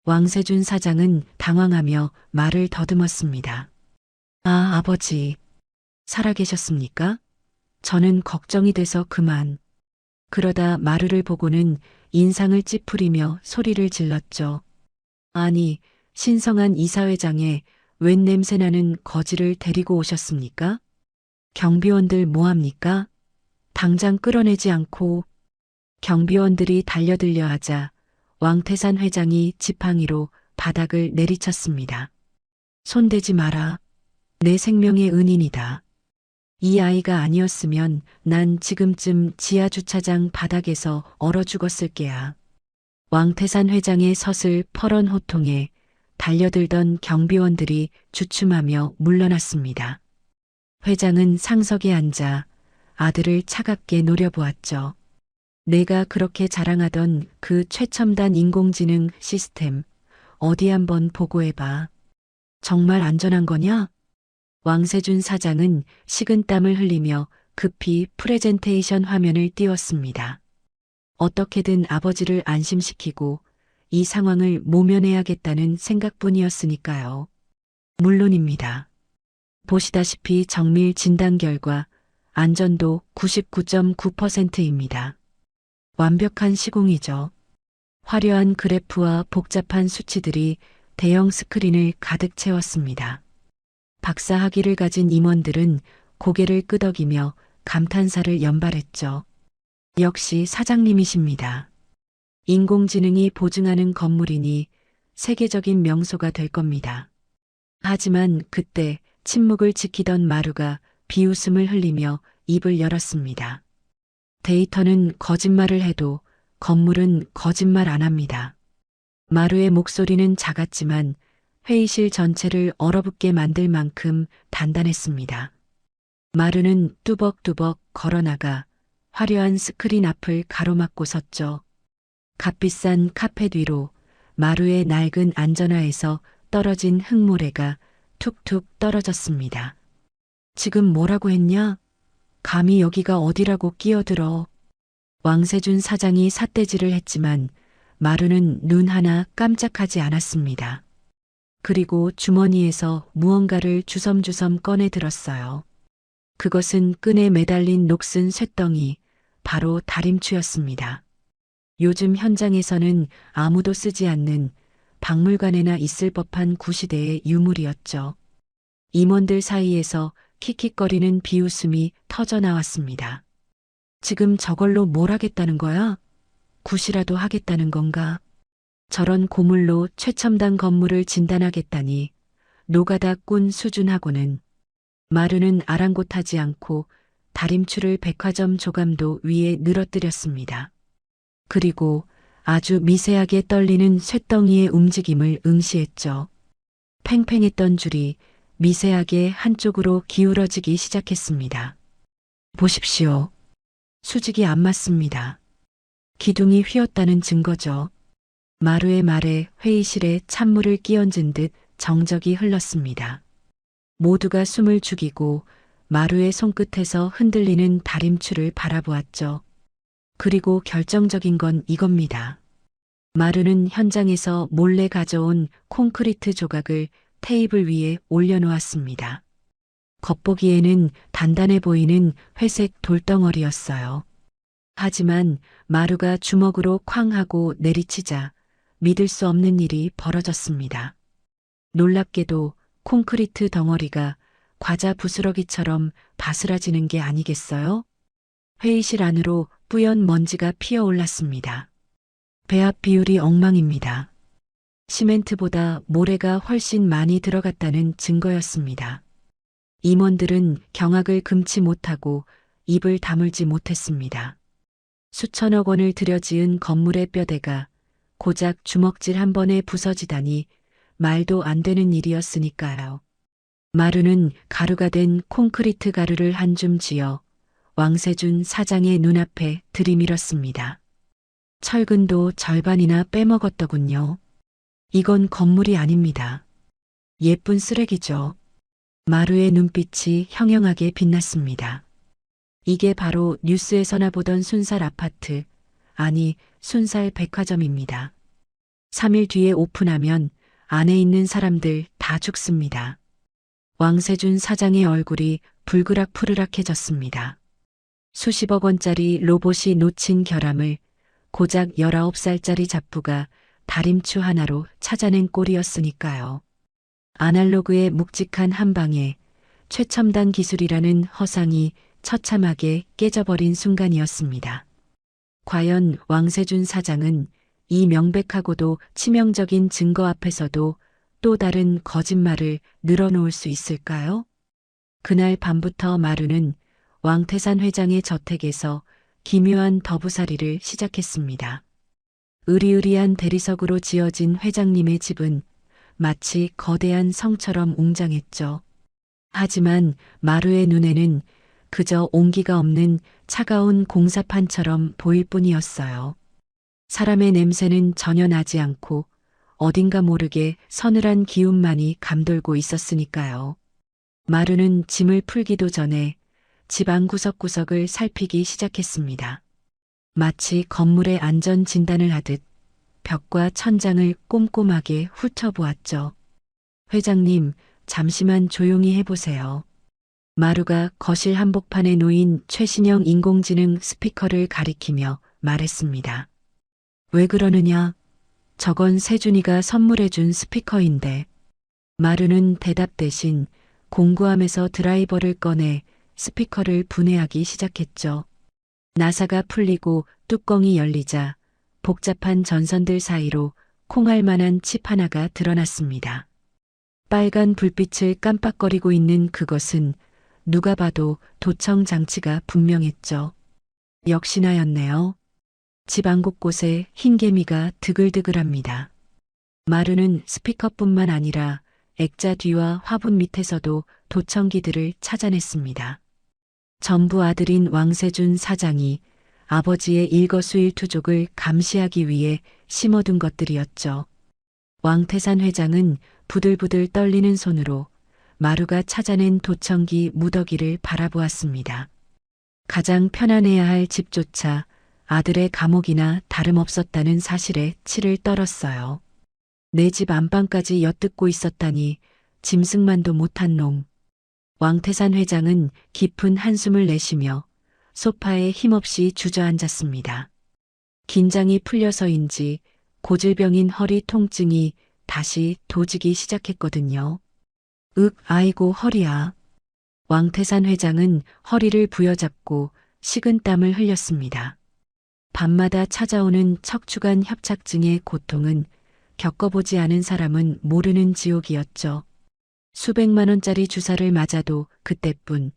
왕세준 사장은 당황하며 말을 더듬었습니다. 아, 아버지. 살아계셨습니까? 저는 걱정이 돼서 그만. 그러다 마루를 보고는 인상을 찌푸리며 소리를 질렀죠. 아니, 신성한 이사회장에 웬 냄새나는 거지를 데리고 오셨습니까? 경비원들 뭐합니까? 당장 끌어내지 않고. 경비원들이 달려들려 하자 왕태산 회장이 지팡이로 바닥을 내리쳤습니다. 손대지 마라. 내 생명의 은인이다. 이 아이가 아니었으면 난 지금쯤 지하주차장 바닥에서 얼어 죽었을 게야. 왕태산 회장의 서슬 퍼런 호통에 달려들던 경비원들이 주춤하며 물러났습니다. 회장은 상석에 앉아 아들을 차갑게 노려보았죠. 내가 그렇게 자랑하던 그 최첨단 인공지능 시스템 어디 한번 보고해봐. 정말 안전한 거냐? 왕세준 사장은 식은땀을 흘리며 급히 프레젠테이션 화면을 띄웠습니다. 어떻게든 아버지를 안심시키고 이 상황을 모면해야겠다는 생각뿐이었으니까요. 물론입니다. 보시다시피 정밀 진단 결과 안전도 99.9%입니다. 완벽한 시공이죠. 화려한 그래프와 복잡한 수치들이 대형 스크린을 가득 채웠습니다. 박사 학위를 가진 임원들은 고개를 끄덕이며 감탄사를 연발했죠. 역시 사장님이십니다. 인공지능이 보증하는 건물이니 세계적인 명소가 될 겁니다. 하지만 그때 침묵을 지키던 마루가 비웃음을 흘리며 입을 열었습니다. 데이터는 거짓말을 해도 건물은 거짓말 안 합니다. 마루의 목소리는 작았지만 회의실 전체를 얼어붙게 만들 만큼 단단했습니다. 마루는 뚜벅뚜벅 걸어나가 화려한 스크린 앞을 가로막고 섰죠. 값비싼 카펫 위로 마루의 낡은 안전화에서 떨어진 흙모래가 툭툭 떨어졌습니다. 지금 뭐라고 했냐? 감히 여기가 어디라고 끼어들어. 왕세준 사장이 삿대질을 했지만 마루는 눈 하나 깜짝하지 않았습니다. 그리고 주머니에서 무언가를 주섬주섬 꺼내 들었어요. 그것은 끈에 매달린 녹슨 쇳덩이, 바로 다림추였습니다. 요즘 현장에서는 아무도 쓰지 않는 박물관에나 있을 법한 구시대의 유물이었죠. 임원들 사이에서 킥킥거리는 비웃음이 터져나왔습니다. 지금 저걸로 뭘 하겠다는 거야? 굿이라도 하겠다는 건가? 저런 고물로 최첨단 건물을 진단하겠다니 노가다 꾼 수준하고는. 마루는 아랑곳하지 않고 다림추를 백화점 조감도 위에 늘어뜨렸습니다. 그리고 아주 미세하게 떨리는 쇳덩이의 움직임을 응시했죠. 팽팽했던 줄이 미세하게 한쪽으로 기울어지기 시작했습니다. 보십시오. 수직이 안 맞습니다. 기둥이 휘었다는 증거죠. 마루의 말에 회의실에 찬물을 끼얹은 듯 정적이 흘렀습니다. 모두가 숨을 죽이고 마루의 손끝에서 흔들리는 다림추를 바라보았죠. 그리고 결정적인 건 이겁니다. 마루는 현장에서 몰래 가져온 콘크리트 조각을 테이블 위에 올려놓았습니다. 겉보기에는 단단해 보이는 회색 돌덩어리였어요. 하지만 마루가 주먹으로 쾅 하고 내리치자 믿을 수 없는 일이 벌어졌습니다. 놀랍게도 콘크리트 덩어리가 과자 부스러기처럼 바스라지는 게 아니겠어요? 회의실 안으로 뿌연 먼지가 피어올랐습니다. 배합 비율이 엉망입니다. 시멘트보다 모래가 훨씬 많이 들어갔다는 증거였습니다. 임원들은 경악을 금치 못하고 입을 다물지 못했습니다. 수천억 원을 들여 지은 건물의 뼈대가 고작 주먹질 한 번에 부서지다니 말도 안 되는 일이었으니까요. 마루는 가루가 된 콘크리트 가루를 한 줌 쥐어 왕세준 사장의 눈앞에 들이밀었습니다. 철근도 절반이나 빼먹었더군요. 이건 건물이 아닙니다. 예쁜 쓰레기죠. 마루의 눈빛이 형형하게 빛났습니다. 이게 바로 뉴스에서나 보던 순살 아파트, 아니 순살 백화점입니다. 3일 뒤에 오픈하면 안에 있는 사람들 다 죽습니다. 왕세준 사장의 얼굴이 불그락푸르락해졌습니다. 수십억 원짜리 로봇이 놓친 결함을 고작 19살짜리 잡부가 다림추 하나로 찾아낸 꼴이었으니까요. 아날로그의 묵직한 한 방에 최첨단 기술이라는 허상이 처참하게 깨져버린 순간이었습니다. 과연 왕세준 사장은 이 명백하고도 치명적인 증거 앞에서도 또 다른 거짓말을 늘어놓을 수 있을까요? 그날 밤부터 마루는 왕태산 회장의 저택에서 기묘한 더부살이를 시작했습니다. 으리으리한 대리석으로 지어진 회장님의 집은 마치 거대한 성처럼 웅장했죠. 하지만 마루의 눈에는 그저 온기가 없는 차가운 공사판처럼 보일 뿐이었어요. 사람의 냄새는 전혀 나지 않고 어딘가 모르게 서늘한 기운만이 감돌고 있었으니까요. 마루는 짐을 풀기도 전에 집안 구석구석을 살피기 시작했습니다. 마치 건물의 안전 진단을 하듯 벽과 천장을 꼼꼼하게 훑어보았죠. 회장님, 잠시만 조용히 해보세요. 마루가 거실 한복판에 놓인 최신형 인공지능 스피커를 가리키며 말했습니다. 왜 그러느냐? 저건 세준이가 선물해준 스피커인데. 마루는 대답 대신 공구함에서 드라이버를 꺼내 스피커를 분해하기 시작했죠. 나사가 풀리고 뚜껑이 열리자 복잡한 전선들 사이로 콩알만한 칩 하나가 드러났습니다. 빨간 불빛을 깜빡거리고 있는 그것은 누가 봐도 도청 장치가 분명했죠. 역시나였네요. 집안 곳곳에 흰 개미가 드글드글합니다. 마루는 스피커뿐만 아니라 액자 뒤와 화분 밑에서도 도청기들을 찾아냈습니다. 전부 아들인 왕세준 사장이 아버지의 일거수일투족을 감시하기 위해 심어둔 것들이었죠. 왕태산 회장은 부들부들 떨리는 손으로 마루가 찾아낸 도청기 무더기를 바라보았습니다. 가장 편안해야 할 집조차 아들의 감옥이나 다름없었다는 사실에 치를 떨었어요. 내 집 안방까지 엿듣고 있었다니 짐승만도 못한 놈. 왕태산 회장은 깊은 한숨을 내쉬며 소파에 힘없이 주저앉았습니다. 긴장이 풀려서인지 고질병인 허리 통증이 다시 도지기 시작했거든요. 아이고 허리야. 왕태산 회장은 허리를 부여잡고 식은땀을 흘렸습니다. 밤마다 찾아오는 척추관 협착증의 고통은 겪어보지 않은 사람은 모르는 지옥이었죠. 수백만 원짜리 주사를 맞아도 그때뿐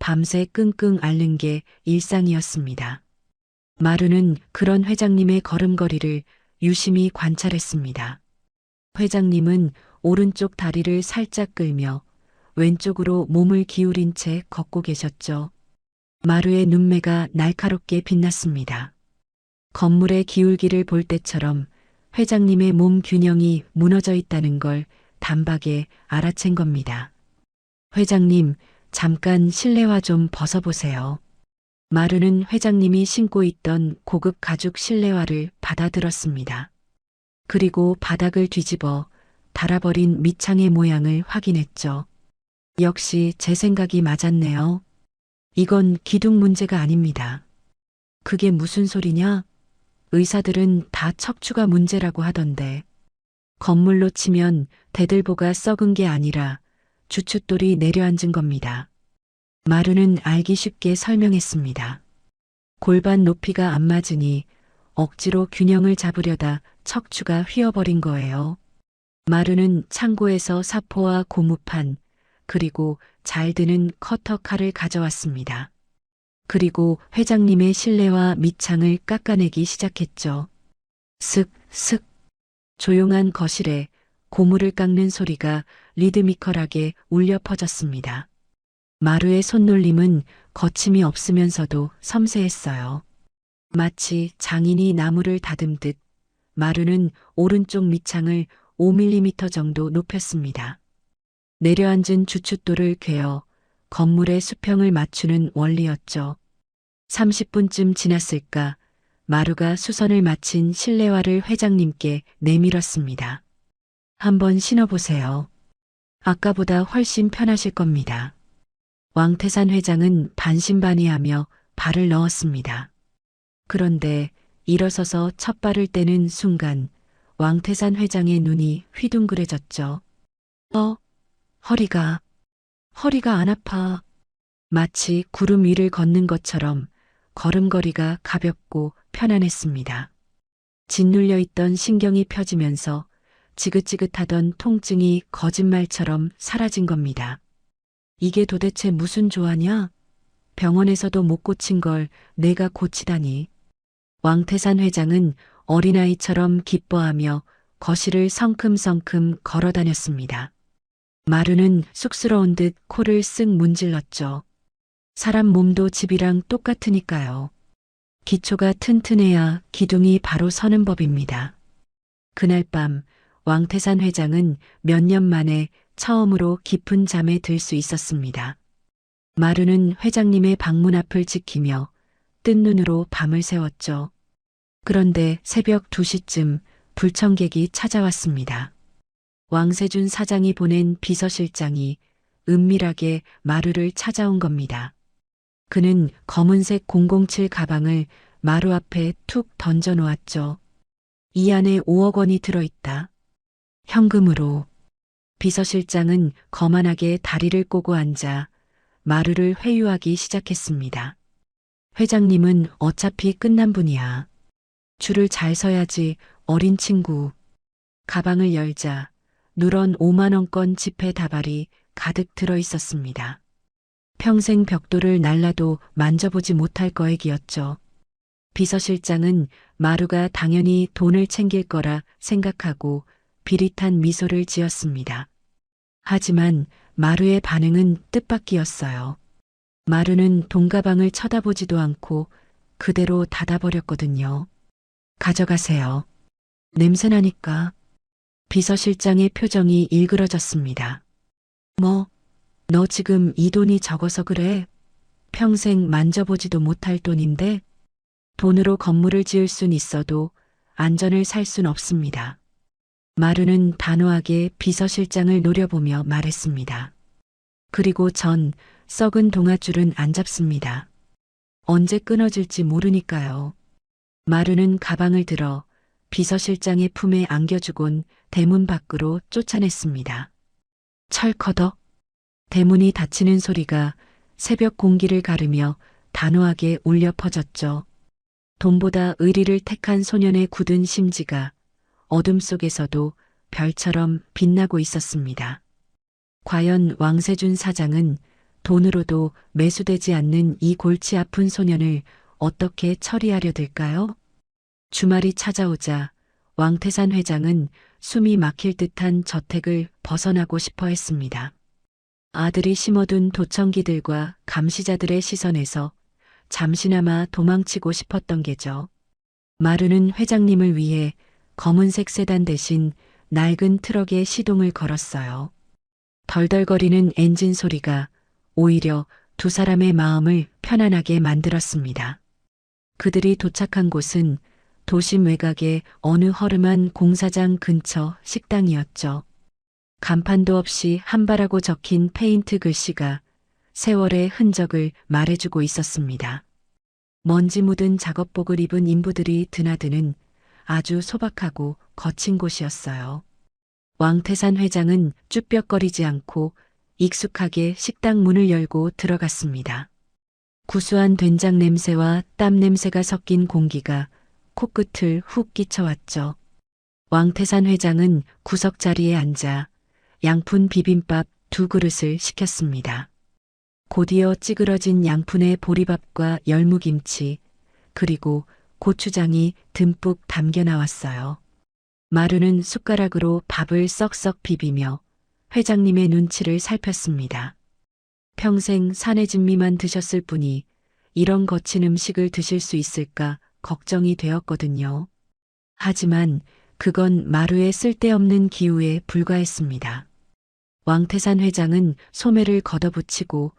밤새 끙끙 앓는 게 일상이었습니다. 마루는 그런 회장님의 걸음걸이를 유심히 관찰했습니다. 회장님은 오른쪽 다리를 살짝 끌며 왼쪽으로 몸을 기울인 채 걷고 계셨죠. 마루의 눈매가 날카롭게 빛났습니다. 건물의 기울기를 볼 때처럼 회장님의 몸 균형이 무너져 있다는 걸 단박에 알아챈 겁니다. 회장님, 잠깐 실내화 좀 벗어보세요. 마루는 회장님이 신고 있던 고급 가죽 실내화를 받아들었습니다. 그리고 바닥을 뒤집어 닳아버린 밑창의 모양을 확인했죠. 역시 제 생각이 맞았네요. 이건 기둥 문제가 아닙니다. 그게 무슨 소리냐? 의사들은 다 척추가 문제라고 하던데. 건물로 치면 대들보가 썩은 게 아니라 주춧돌이 내려앉은 겁니다. 마루는 알기 쉽게 설명했습니다. 골반 높이가 안 맞으니 억지로 균형을 잡으려다 척추가 휘어버린 거예요. 마루는 창고에서 사포와 고무판, 그리고 잘 드는 커터 칼을 가져왔습니다. 그리고 회장님의 실내와 밑창을 깎아내기 시작했죠. 슥, 슥. 조용한 거실에 고무를 깎는 소리가 리드미컬하게 울려 퍼졌습니다. 마루의 손놀림은 거침이 없으면서도 섬세했어요. 마치 장인이 나무를 다듬듯 마루는 오른쪽 밑창을 5mm 정도 높였습니다. 내려앉은 주춧돌을 괴어 건물의 수평을 맞추는 원리였죠. 30분쯤 지났을까 마루가 수선을 마친 실내화를 회장님께 내밀었습니다. 한번 신어보세요. 아까보다 훨씬 편하실 겁니다. 왕태산 회장은 반신반의하며 발을 넣었습니다. 그런데 일어서서 첫 발을 떼는 순간 왕태산 회장의 눈이 휘둥그레졌죠. 허리가 안 아파. 마치 구름 위를 걷는 것처럼 걸음걸이가 가볍고 편안했습니다. 짓눌려 있던 신경이 펴지면서 지긋지긋하던 통증이 거짓말처럼 사라진 겁니다. 이게 도대체 무슨 조화냐? 병원에서도 못 고친 걸 내가 고치다니. 왕태산 회장은 어린아이처럼 기뻐하며 거실을 성큼성큼 걸어 다녔습니다. 마루는 쑥스러운 듯 코를 쓱 문질렀죠. 사람 몸도 집이랑 똑같으니까요. 기초가 튼튼해야 기둥이 바로 서는 법입니다. 그날 밤 왕태산 회장은 몇 년 만에 처음으로 깊은 잠에 들 수 있었습니다. 마루는 회장님의 방문 앞을 지키며 뜬 눈으로 밤을 새웠죠. 그런데 새벽 2시쯤 불청객이 찾아왔습니다. 왕세준 사장이 보낸 비서실장이 은밀하게 마루를 찾아온 겁니다. 그는 검은색 007 가방을 마루 앞에 툭 던져 놓았죠. 이 안에 5억 원이 들어있다. 현금으로. 비서실장은 거만하게 다리를 꼬고 앉아 마루를 회유하기 시작했습니다. 회장님은 어차피 끝난 분이야. 줄을 잘 서야지, 어린 친구. 가방을 열자 누런 5만 원권 지폐 다발이 가득 들어 있었습니다. 평생 벽돌을 날라도 만져보지 못할 거액이었죠. 비서실장은 마루가 당연히 돈을 챙길 거라 생각하고 비릿한 미소를 지었습니다. 하지만 마루의 반응은 뜻밖이었어요. 마루는 돈가방을 쳐다보지도 않고 그대로 닫아버렸거든요. 가져가세요. 냄새나니까. 비서실장의 표정이 일그러졌습니다. 너 지금 이 돈이 적어서 그래? 평생 만져보지도 못할 돈인데? 돈으로 건물을 지을 순 있어도 안전을 살 순 없습니다. 마루는 단호하게 비서실장을 노려보며 말했습니다. 그리고 전 썩은 동아줄은 안 잡습니다. 언제 끊어질지 모르니까요. 마루는 가방을 들어 비서실장의 품에 안겨주곤 대문 밖으로 쫓아냈습니다. 철커덕. 대문이 닫히는 소리가 새벽 공기를 가르며 단호하게 울려 퍼졌죠. 돈보다 의리를 택한 소년의 굳은 심지가 어둠 속에서도 별처럼 빛나고 있었습니다. 과연 왕세준 사장은 돈으로도 매수되지 않는 이 골치 아픈 소년을 어떻게 처리하려 들까요? 주말이 찾아오자 왕태산 회장은 숨이 막힐 듯한 저택을 벗어나고 싶어 했습니다. 아들이 심어둔 도청기들과 감시자들의 시선에서 잠시나마 도망치고 싶었던 게죠. 마루는 회장님을 위해 검은색 세단 대신 낡은 트럭에 시동을 걸었어요. 덜덜거리는 엔진 소리가 오히려 두 사람의 마음을 편안하게 만들었습니다. 그들이 도착한 곳은 도심 외곽의 어느 허름한 공사장 근처 식당이었죠. 간판도 없이 한바라고 적힌 페인트 글씨가 세월의 흔적을 말해주고 있었습니다. 먼지 묻은 작업복을 입은 인부들이 드나드는 아주 소박하고 거친 곳이었어요. 왕태산 회장은 쭈뼛거리지 않고 익숙하게 식당 문을 열고 들어갔습니다. 구수한 된장 냄새와 땀 냄새가 섞인 공기가 코끝을 훅 끼쳐왔죠. 왕태산 회장은 구석 자리에 앉아 양푼 비빔밥 2그릇을 시켰습니다. 곧이어 찌그러진 양푼에 보리밥과 열무김치, 그리고 고추장이 듬뿍 담겨 나왔어요. 마루는 숟가락으로 밥을 썩썩 비비며 회장님의 눈치를 살폈습니다. 평생 사내진미만 드셨을 분이 이런 거친 음식을 드실 수 있을까 걱정이 되었거든요. 하지만 그건 마루의 쓸데없는 기우에 불과했습니다. 왕태산 회장은 소매를 걷어붙이고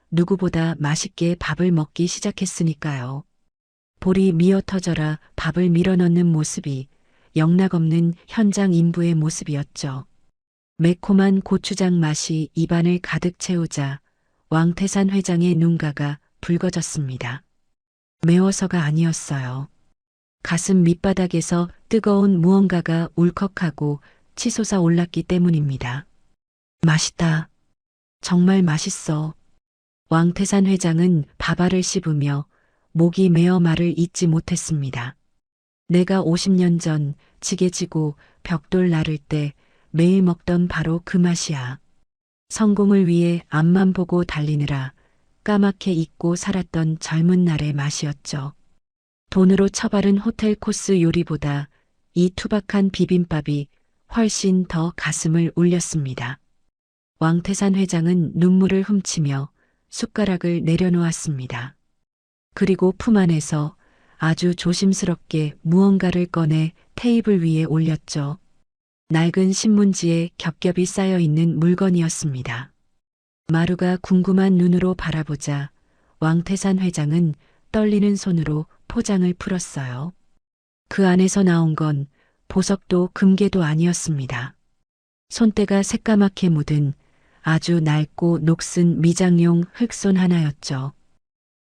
누구보다 맛있게 밥을 먹기 시작했으니까요. 볼이 미어 터져라 밥을 밀어넣는 모습이 영락없는 현장 인부의 모습이었죠. 매콤한 고추장 맛이 입안을 가득 채우자 왕태산 회장의 눈가가 붉어졌습니다. 매워서가 아니었어요. 가슴 밑바닥에서 뜨거운 무언가가 울컥하고 치솟아 올랐기 때문입니다. 맛있다. 정말 맛있어. 왕태산 회장은 밥알을 씹으며 목이 메어 말을 잇지 못했습니다. 내가 50년 전 지게 지고 벽돌 나를 때 매일 먹던 바로 그 맛이야. 성공을 위해 앞만 보고 달리느라 까맣게 잊고 살았던 젊은 날의 맛이었죠. 돈으로 처바른 호텔 코스 요리보다 이 투박한 비빔밥이 훨씬 더 가슴을 울렸습니다. 왕태산 회장은 눈물을 훔치며 숟가락을 내려놓았습니다. 그리고 품 안에서 아주 조심스럽게 무언가를 꺼내 테이블 위에 올렸죠. 낡은 신문지에 겹겹이 쌓여 있는 물건이었습니다. 마루가 궁금한 눈으로 바라보자 왕태산 회장은 떨리는 손으로 포장을 풀었어요. 그 안에서 나온 건 보석도 금괴도 아니었습니다. 손때가 새까맣게 묻은 아주 낡고 녹슨 미장용 흑손 하나였죠.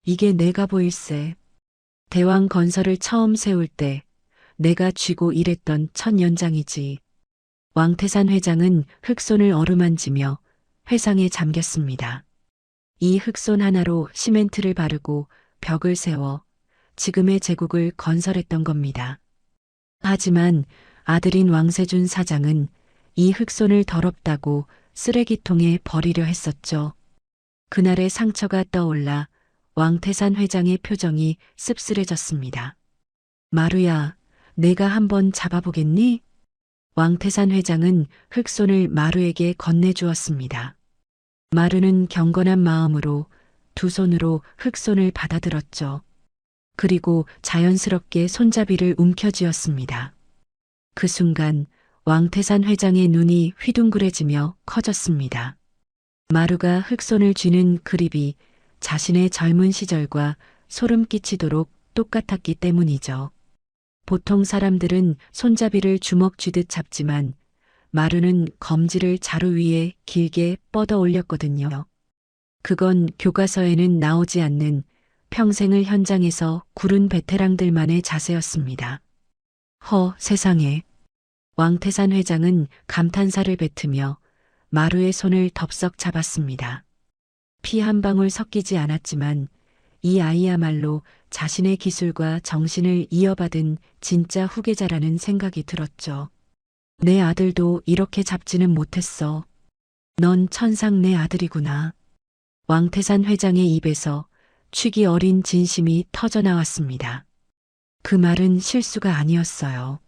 이게 내가 보일세. 대왕 건설을 처음 세울 때 내가 쥐고 일했던 첫 연장이지. 왕태산 회장은 흑손을 어루만지며 회상에 잠겼습니다. 이 흑손 하나로 시멘트를 바르고 벽을 세워 지금의 제국을 건설했던 겁니다. 하지만 아들인 왕세준 사장은 이 흑손을 더럽다고 쓰레기통에 버리려 했었죠. 그날의 상처가 떠올라 왕태산 회장의 표정이 씁쓸해졌습니다. 마루야, 내가 한번 잡아보겠니? 왕태산 회장은 흑손을 마루에게 건네주었습니다. 마루는 경건한 마음으로 두 손으로 흑손을 받아들었죠. 그리고 자연스럽게 손잡이를 움켜쥐었습니다. 그 순간 왕태산 회장의 눈이 휘둥그레지며 커졌습니다. 마루가 흑손을 쥐는 그립이 자신의 젊은 시절과 소름 끼치도록 똑같았기 때문이죠. 보통 사람들은 손잡이를 주먹 쥐듯 잡지만 마루는 검지를 자루 위에 길게 뻗어 올렸거든요. 그건 교과서에는 나오지 않는 평생을 현장에서 구른 베테랑들만의 자세였습니다. 세상에. 왕태산 회장은 감탄사를 뱉으며 마루의 손을 덥석 잡았습니다. 피 한 방울 섞이지 않았지만 이 아이야말로 자신의 기술과 정신을 이어받은 진짜 후계자라는 생각이 들었죠. 내 아들도 이렇게 잡지는 못했어. 넌 천상 내 아들이구나. 왕태산 회장의 입에서 취기 어린 진심이 터져나왔습니다. 그 말은 실수가 아니었어요.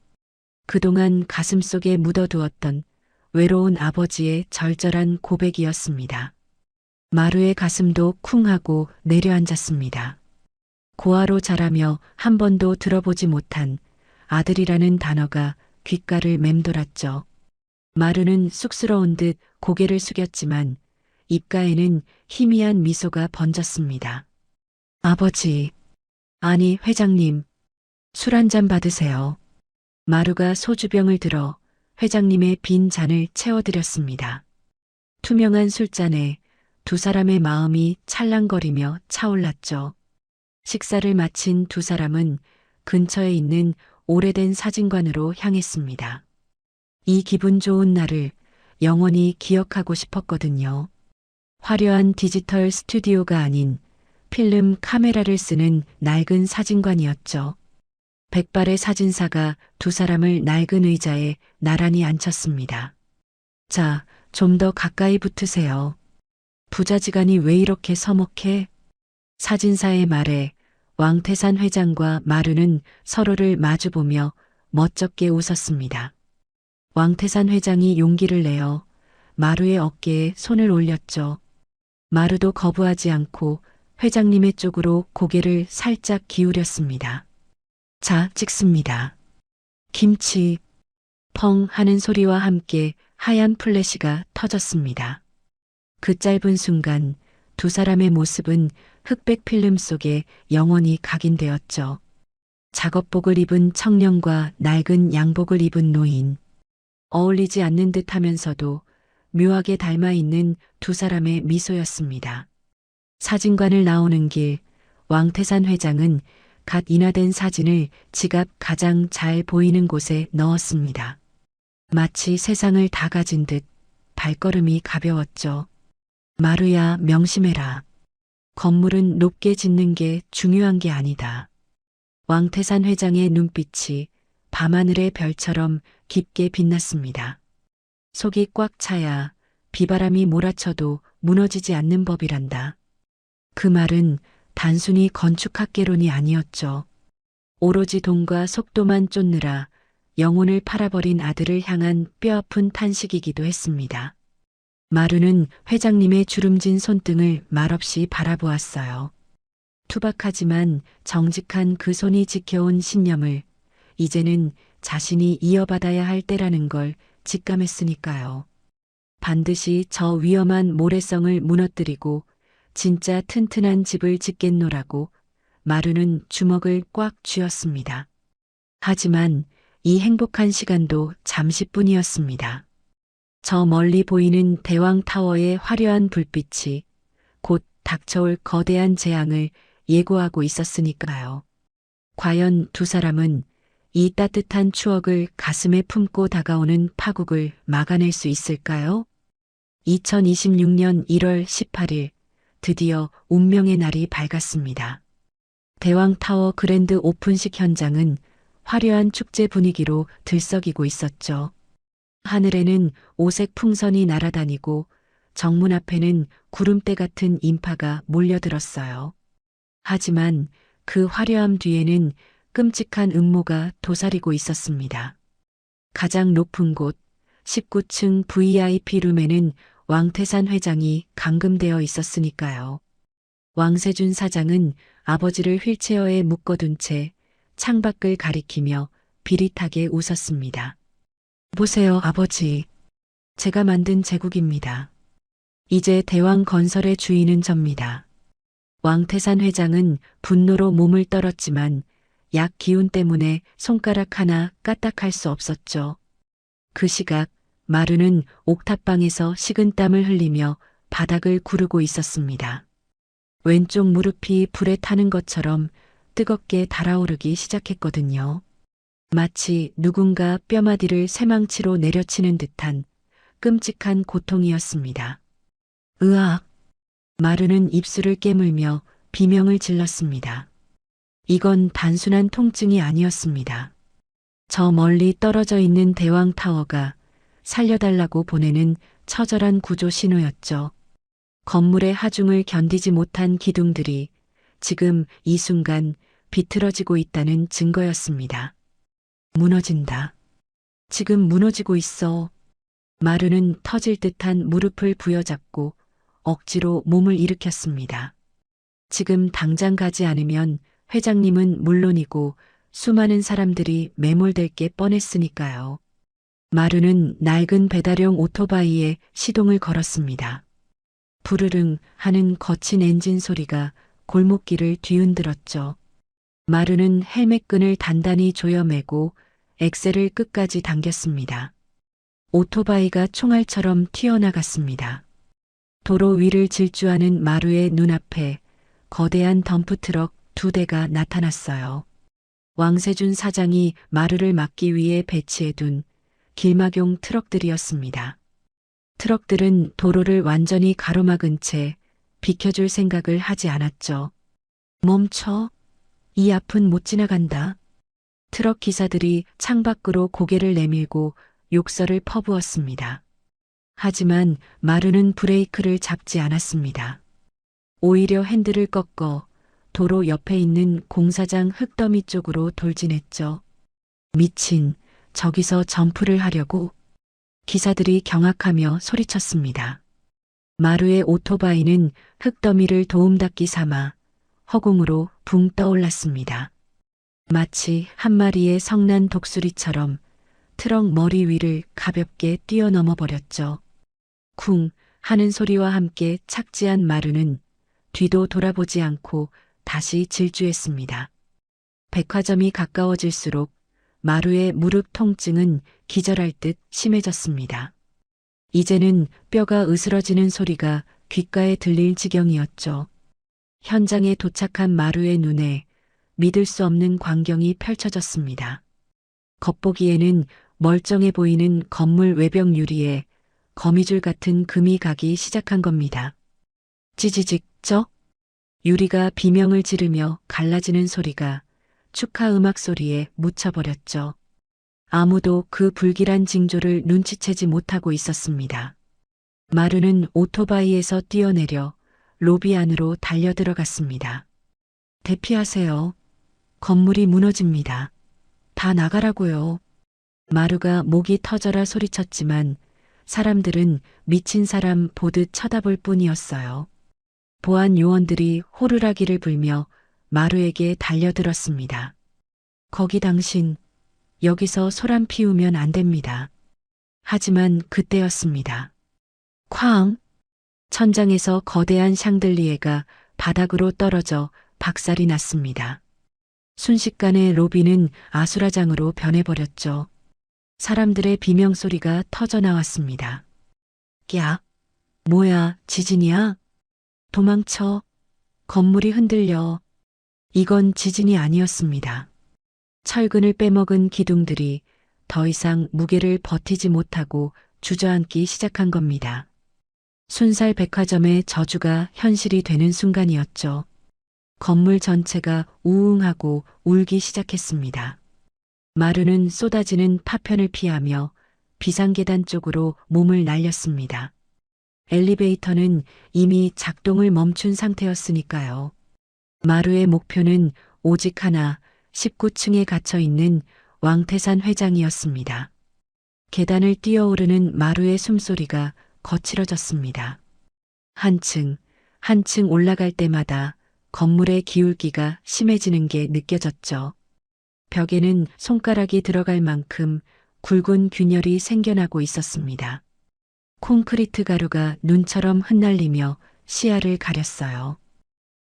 그동안 가슴속에 묻어두었던 외로운 아버지의 절절한 고백이었습니다. 마루의 가슴도 쿵하고 내려앉았습니다. 고아로 자라며 한 번도 들어보지 못한 아들이라는 단어가 귓가를 맴돌았죠. 마루는 쑥스러운 듯 고개를 숙였지만 입가에는 희미한 미소가 번졌습니다. 아버지, 아니 회장님, 술 한 잔 받으세요. 마루가 소주병을 들어 회장님의 빈 잔을 채워드렸습니다. 투명한 술잔에 두 사람의 마음이 찰랑거리며 차올랐죠. 식사를 마친 두 사람은 근처에 있는 오래된 사진관으로 향했습니다. 이 기분 좋은 날을 영원히 기억하고 싶었거든요. 화려한 디지털 스튜디오가 아닌 필름 카메라를 쓰는 낡은 사진관이었죠. 백발의 사진사가 두 사람을 낡은 의자에 나란히 앉혔습니다. 자, 좀 더 가까이 붙으세요. 부자지간이 왜 이렇게 서먹해? 사진사의 말에 왕태산 회장과 마루는 서로를 마주보며 멋쩍게 웃었습니다. 왕태산 회장이 용기를 내어 마루의 어깨에 손을 올렸죠. 마루도 거부하지 않고 회장님의 쪽으로 고개를 살짝 기울였습니다. 자, 찍습니다. 김치, 펑 하는 소리와 함께 하얀 플래시가 터졌습니다. 그 짧은 순간 두 사람의 모습은 흑백 필름 속에 영원히 각인되었죠. 작업복을 입은 청년과 낡은 양복을 입은 노인. 어울리지 않는 듯 하면서도 묘하게 닮아 있는 두 사람의 미소였습니다. 사진관을 나오는 길, 왕태산 회장은 갓 인화된 사진을 지갑 가장 잘 보이는 곳에 넣었습니다. 마치 세상을 다 가진 듯 발걸음이 가벼웠죠. 마루야, 명심해라. 건물은 높게 짓는 게 중요한 게 아니다. 왕태산 회장의 눈빛이 밤하늘의 별처럼 깊게 빛났습니다. 속이 꽉 차야 비바람이 몰아쳐도 무너지지 않는 법이란다. 그 말은 단순히 건축학개론이 아니었죠. 오로지 돈과 속도만 쫓느라 영혼을 팔아버린 아들을 향한 뼈아픈 탄식이기도 했습니다. 마루는 회장님의 주름진 손등을 말없이 바라보았어요. 투박하지만 정직한 그 손이 지켜온 신념을 이제는 자신이 이어받아야 할 때라는 걸 직감했으니까요. 반드시 저 위험한 모래성을 무너뜨리고 진짜 튼튼한 집을 짓겠노라고 마루는 주먹을 꽉 쥐었습니다. 하지만 이 행복한 시간도 잠시뿐이었습니다. 저 멀리 보이는 대왕타워의 화려한 불빛이 곧 닥쳐올 거대한 재앙을 예고하고 있었으니까요. 과연 두 사람은 이 따뜻한 추억을 가슴에 품고 다가오는 파국을 막아낼 수 있을까요? 2026년 1월 18일 드디어 운명의 날이 밝았습니다. 대왕타워 그랜드 오픈식 현장은 화려한 축제 분위기로 들썩이고 있었죠. 하늘에는 오색 풍선이 날아다니고 정문 앞에는 구름대 같은 인파가 몰려들었어요. 하지만 그 화려함 뒤에는 끔찍한 음모가 도사리고 있었습니다. 가장 높은 곳 19층 VIP 룸에는 왕태산 회장이 감금되어 있었으니까요. 왕세준 사장은 아버지를 휠체어에 묶어둔 채 창밖을 가리키며 비릿하게 웃었습니다. 보세요, 아버지. 제가 만든 제국입니다. 이제 대왕 건설의 주인은 접니다. 왕태산 회장은 분노로 몸을 떨었지만 약 기운 때문에 손가락 하나 까딱할 수 없었죠. 그 시각 마루는 옥탑방에서 식은땀을 흘리며 바닥을 구르고 있었습니다. 왼쪽 무릎이 불에 타는 것처럼 뜨겁게 달아오르기 시작했거든요. 마치 누군가 뼈마디를 쇠망치로 내려치는 듯한 끔찍한 고통이었습니다. 으악! 마루는 입술을 깨물며 비명을 질렀습니다. 이건 단순한 통증이 아니었습니다. 저 멀리 떨어져 있는 대왕타워가 살려달라고 보내는 처절한 구조 신호였죠. 건물의 하중을 견디지 못한 기둥들이 지금 이 순간 비틀어지고 있다는 증거였습니다. 무너진다. 지금 무너지고 있어. 마루는 터질 듯한 무릎을 부여잡고 억지로 몸을 일으켰습니다. 지금 당장 가지 않으면 회장님은 물론이고 수많은 사람들이 매몰될 게 뻔했으니까요. 마루는 낡은 배달용 오토바이에 시동을 걸었습니다. 부르릉 하는 거친 엔진 소리가 골목길을 뒤흔들었죠. 마루는 헬멧끈을 단단히 조여매고 엑셀을 끝까지 당겼습니다. 오토바이가 총알처럼 튀어나갔습니다. 도로 위를 질주하는 마루의 눈앞에 거대한 덤프트럭 2대가 나타났어요. 왕세준 사장이 마루를 막기 위해 배치해둔 길막용 트럭들이었습니다. 트럭들은 도로를 완전히 가로막은 채 비켜줄 생각을 하지 않았죠. 멈춰. 이 앞은 못 지나간다. 트럭 기사들이 창밖으로 고개를 내밀고 욕설을 퍼부었습니다. 하지만 마루는 브레이크를 잡지 않았습니다. 오히려 핸들을 꺾어 도로 옆에 있는 공사장 흙더미 쪽으로 돌진했죠. 미친, 저기서 점프를 하려고. 기사들이 경악하며 소리쳤습니다. 마루의 오토바이는 흙더미를 도움닫기 삼아 허공으로 붕 떠올랐습니다. 마치 한 마리의 성난 독수리처럼 트럭 머리 위를 가볍게 뛰어넘어 버렸죠. 쿵 하는 소리와 함께 착지한 마루는 뒤도 돌아보지 않고 다시 질주했습니다. 백화점이 가까워질수록 마루의 무릎 통증은 기절할 듯 심해졌습니다. 이제는 뼈가 으스러지는 소리가 귓가에 들릴 지경이었죠. 현장에 도착한 마루의 눈에 믿을 수 없는 광경이 펼쳐졌습니다. 겉보기에는 멀쩡해 보이는 건물 외벽 유리에 거미줄 같은 금이 가기 시작한 겁니다. 찌지직 쩍 유리가 비명을 지르며 갈라지는 소리가 축하 음악 소리에 묻혀버렸죠. 아무도 그 불길한 징조를 눈치채지 못하고 있었습니다. 마루는 오토바이에서 뛰어내려 로비 안으로 달려들어갔습니다. 대피하세요. 건물이 무너집니다. 다 나가라고요. 마루가 목이 터져라 소리쳤지만 사람들은 미친 사람 보듯 쳐다볼 뿐이었어요. 보안 요원들이 호루라기를 불며 마루에게 달려들었습니다. 거기 당신, 여기서 소란 피우면 안 됩니다. 하지만 그때였습니다. 쾅! 천장에서 거대한 샹들리에가 바닥으로 떨어져 박살이 났습니다. 순식간에 로비는 아수라장으로 변해버렸죠. 사람들의 비명소리가 터져나왔습니다. 야, 뭐야, 지진이야? 도망쳐. 건물이 흔들려. 이건 지진이 아니었습니다. 철근을 빼먹은 기둥들이 더 이상 무게를 버티지 못하고 주저앉기 시작한 겁니다. 순살 백화점의 저주가 현실이 되는 순간이었죠. 건물 전체가 우웅하고 울기 시작했습니다. 마루는 쏟아지는 파편을 피하며 비상계단 쪽으로 몸을 날렸습니다. 엘리베이터는 이미 작동을 멈춘 상태였으니까요. 마루의 목표는 오직 하나, 19층에 갇혀 있는 왕태산 회장이었습니다. 계단을 뛰어오르는 마루의 숨소리가 거칠어졌습니다. 한층 올라갈 때마다 건물의 기울기가 심해지는 게 느껴졌죠. 벽에는 손가락이 들어갈 만큼 굵은 균열이 생겨나고 있었습니다. 콘크리트 가루가 눈처럼 흩날리며 시야를 가렸어요.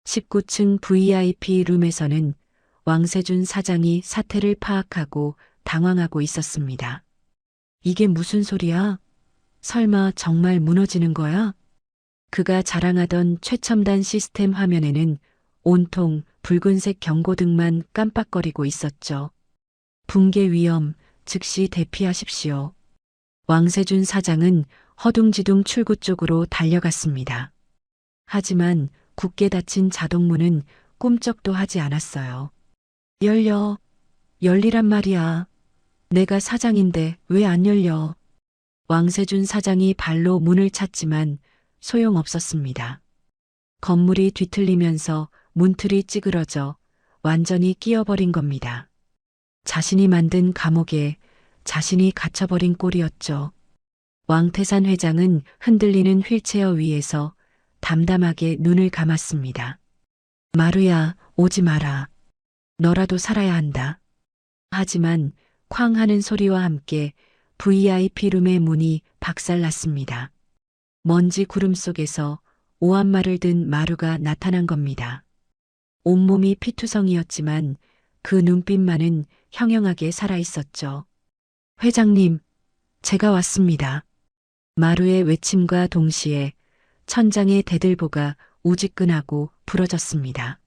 19층 VIP 룸에서는 왕세준 사장이 사태를 파악하고 당황하고 있었습니다. 이게 무슨 소리야? 설마 정말 무너지는 거야? 그가 자랑하던 최첨단 시스템 화면에는 온통 붉은색 경고등만 깜빡거리고 있었죠. 붕괴 위험, 즉시 대피하십시오. 왕세준 사장은 허둥지둥 출구 쪽으로 달려갔습니다. 하지만 굳게 닫힌 자동문은 꿈쩍도 하지 않았어요. 열리란 말이야. 내가 사장인데 왜 안 열려? 왕세준 사장이 발로 문을 찼지만 소용없었습니다. 건물이 뒤틀리면서 문틀이 찌그러져 완전히 끼어버린 겁니다. 자신이 만든 감옥에 자신이 갇혀버린 꼴이었죠. 왕태산 회장은 흔들리는 휠체어 위에서 담담하게 눈을 감았습니다. 마루야, 오지 마라. 너라도 살아야 한다. 하지만 쾅 하는 소리와 함께 VIP 룸의 문이 박살났습니다. 먼지 구름 속에서 오한말을 든 마루가 나타난 겁니다. 온몸이 피투성이었지만 그 눈빛만은 형형하게 살아있었죠. 회장님, 제가 왔습니다. 마루의 외침과 동시에 천장의 대들보가 우지끈하고 부러졌습니다.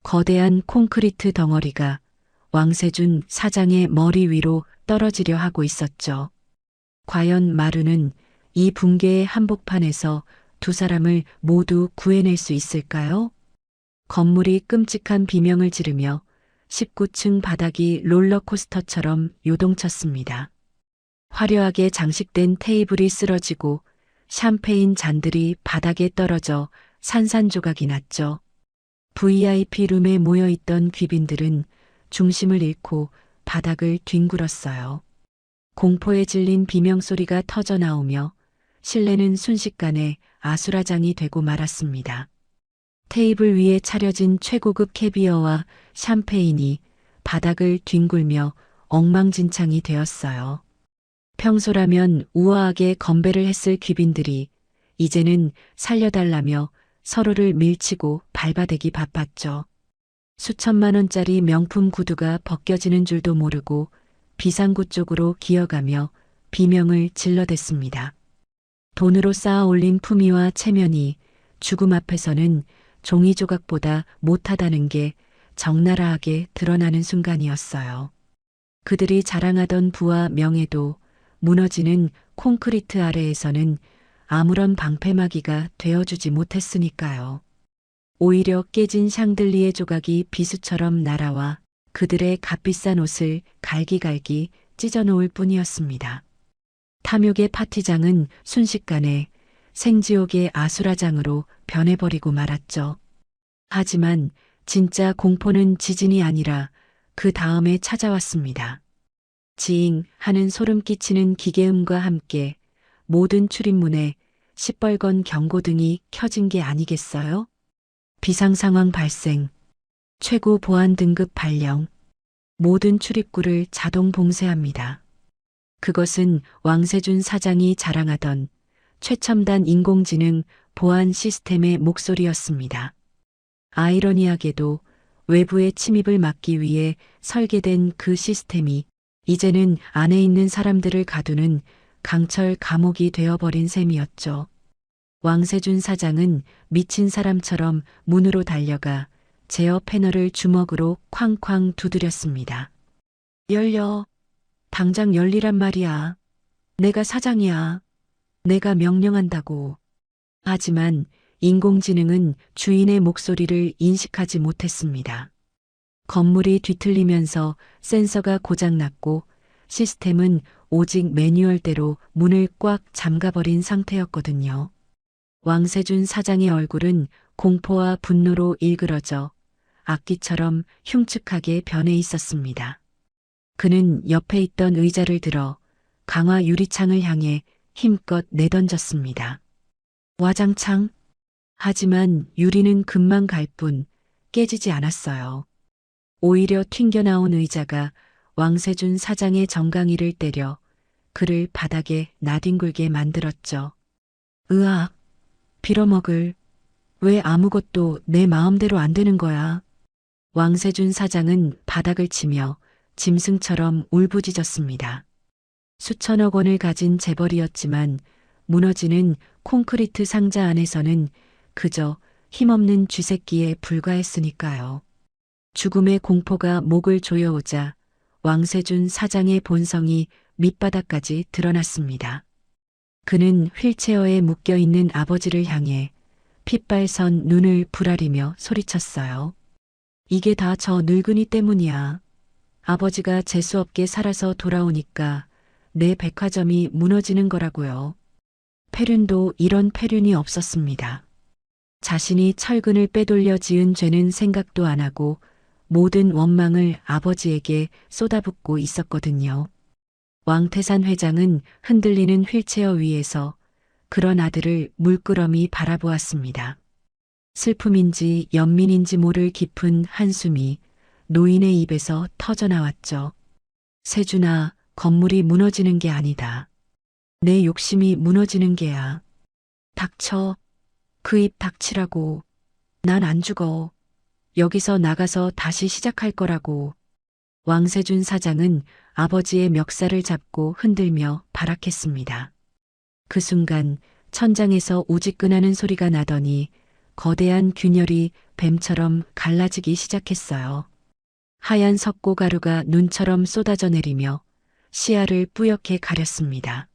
거대한 콘크리트 덩어리가 왕세준 사장의 머리 위로 떨어지려 하고 있었죠. 과연 마루는 이 붕괴의 한복판에서 두 사람을 모두 구해낼 수 있을까요? 건물이 끔찍한 비명을 지르며 19층 바닥이 롤러코스터처럼 요동쳤습니다. 화려하게 장식된 테이블이 쓰러지고 샴페인 잔들이 바닥에 떨어져 산산조각이 났죠. VIP 룸에 모여있던 귀빈들은 중심을 잃고 바닥을 뒹굴었어요. 공포에 질린 비명소리가 터져나오며 실내는 순식간에 아수라장이 되고 말았습니다. 테이블 위에 차려진 최고급 캐비어와 샴페인이 바닥을 뒹굴며 엉망진창이 되었어요. 평소라면 우아하게 건배를 했을 귀빈들이 이제는 살려달라며 서로를 밀치고 발바대기 바빴죠. 수천만 원짜리 명품 구두가 벗겨지는 줄도 모르고 비상구 쪽으로 기어가며 비명을 질러댔습니다. 돈으로 쌓아 올린 품위와 체면이 죽음 앞에서는 종이 조각보다 못하다는 게 적나라하게 드러나는 순간이었어요. 그들이 자랑하던 부와 명예도 무너지는 콘크리트 아래에서는 아무런 방패막이가 되어주지 못했으니까요. 오히려 깨진 샹들리에 조각이 비수처럼 날아와 그들의 값비싼 옷을 갈기갈기 찢어놓을 뿐이었습니다. 탐욕의 파티장은 순식간에 생지옥의 아수라장으로 변해버리고 말았죠. 하지만 진짜 공포는 지진이 아니라 그 다음에 찾아왔습니다. 지잉 하는 소름 끼치는 기계음과 함께 모든 출입문에 시뻘건 경고등이 켜진 게 아니겠어요? 비상상황 발생, 최고 보안 등급 발령, 모든 출입구를 자동 봉쇄합니다. 그것은 왕세준 사장이 자랑하던 최첨단 인공지능 보안 시스템의 목소리였습니다. 아이러니하게도 외부의 침입을 막기 위해 설계된 그 시스템이 이제는 안에 있는 사람들을 가두는 강철 감옥이 되어버린 셈이었죠. 왕세준 사장은 미친 사람처럼 문으로 달려가 제어 패널을 주먹으로 쾅쾅 두드렸습니다. 열려. 당장 열리란 말이야. 내가 사장이야. 내가 명령한다고. 하지만 인공지능은 주인의 목소리를 인식하지 못했습니다. 건물이 뒤틀리면서 센서가 고장났고 시스템은 오직 매뉴얼대로 문을 꽉 잠가버린 상태였거든요. 왕세준 사장의 얼굴은 공포와 분노로 일그러져 악기처럼 흉측하게 변해 있었습니다. 그는 옆에 있던 의자를 들어 강화 유리창을 향해 힘껏 내던졌습니다. 와장창. 하지만 유리는 금방 갈 뿐 깨지지 않았어요. 오히려 튕겨나온 의자가 왕세준 사장의 정강이를 때려 그를 바닥에 나뒹굴게 만들었죠. 으악, 빌어먹을. 왜 아무것도 내 마음대로 안 되는 거야? 왕세준 사장은 바닥을 치며 짐승처럼 울부짖었습니다. 수천억 원을 가진 재벌이었지만 무너지는 콘크리트 상자 안에서는 그저 힘없는 쥐새끼에 불과했으니까요. 죽음의 공포가 목을 조여오자 왕세준 사장의 본성이 밑바닥까지 드러났습니다. 그는 휠체어에 묶여있는 아버지를 향해 핏발선 눈을 부라리며 소리쳤어요. 이게 다 저 늙은이 때문이야. 아버지가 재수없게 살아서 돌아오니까 내 백화점이 무너지는 거라고요. 폐륜도 이런 폐륜이 없었습니다. 자신이 철근을 빼돌려 지은 죄는 생각도 안 하고 모든 원망을 아버지에게 쏟아붓고 있었거든요. 왕태산 회장은 흔들리는 휠체어 위에서 그런 아들을 물끄러미 바라보았습니다. 슬픔인지 연민인지 모를 깊은 한숨이 노인의 입에서 터져나왔죠. 세준아, 건물이 무너지는 게 아니다. 내 욕심이 무너지는 게야. 닥쳐. 그 입 닥치라고. 난 안 죽어. 여기서 나가서 다시 시작할 거라고. 왕세준 사장은 아버지의 멱살을 잡고 흔들며 발악했습니다. 그 순간 천장에서 우지끈하는 소리가 나더니 거대한 균열이 뱀처럼 갈라지기 시작했어요. 하얀 석고가루가 눈처럼 쏟아져 내리며 시야를 뿌옇게 가렸습니다.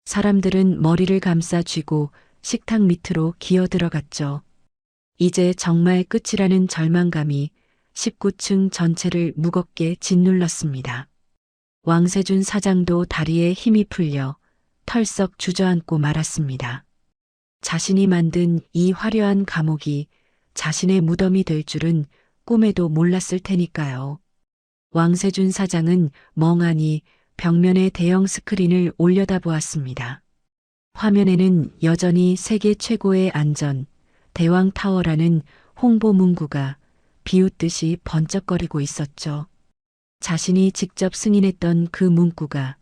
사람들은 머리를 감싸 쥐고 식탁 밑으로 기어 들어갔죠. 이제 정말 끝이라는 절망감이 19층 전체를 무겁게 짓눌렀습니다. 왕세준 사장도 다리에 힘이 풀려 털썩 주저앉고 말았습니다. 자신이 만든 이 화려한 감옥이 자신의 무덤이 될 줄은 꿈에도 몰랐을 테니까요. 왕세준 사장은 멍하니 벽면에 대형 스크린을 올려다보았습니다. 화면에는 여전히 세계 최고의 안전, 대왕타워라는 홍보 문구가 비웃듯이 번쩍거리고 있었죠. 자신이 직접 승인했던 그 문구가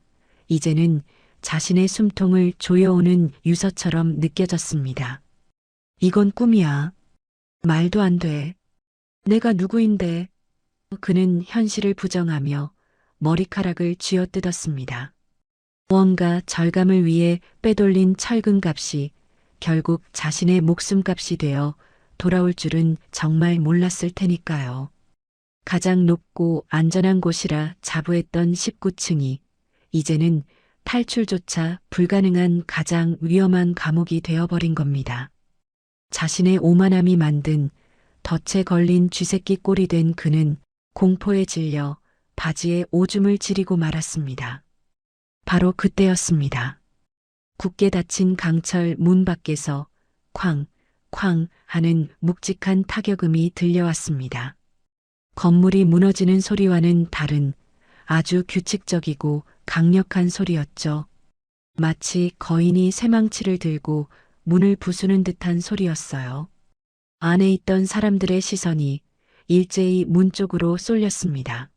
이제는 자신의 숨통을 조여오는 유서처럼 느껴졌습니다. 이건 꿈이야. 말도 안 돼. 내가 누구인데? 그는 현실을 부정하며 머리카락을 쥐어뜯었습니다. 무언가 절감을 위해 빼돌린 철근값이 결국 자신의 목숨값이 되어 돌아올 줄은 정말 몰랐을 테니까요. 가장 높고 안전한 곳이라 자부했던 19층이 이제는 탈출조차 불가능한 가장 위험한 감옥이 되어버린 겁니다. 자신의 오만함이 만든 덫에 걸린 쥐새끼 꼴이 된 그는 공포에 질려 바지에 오줌을 지리고 말았습니다. 바로 그때였습니다. 굳게 닫힌 강철 문 밖에서 쾅, 쾅 하는 묵직한 타격음이 들려왔습니다. 건물이 무너지는 소리와는 다른 아주 규칙적이고 강력한 소리였죠. 마치 거인이 쇠망치를 들고 문을 부수는 듯한 소리였어요. 안에 있던 사람들의 시선이 일제히 문 쪽으로 쏠렸습니다.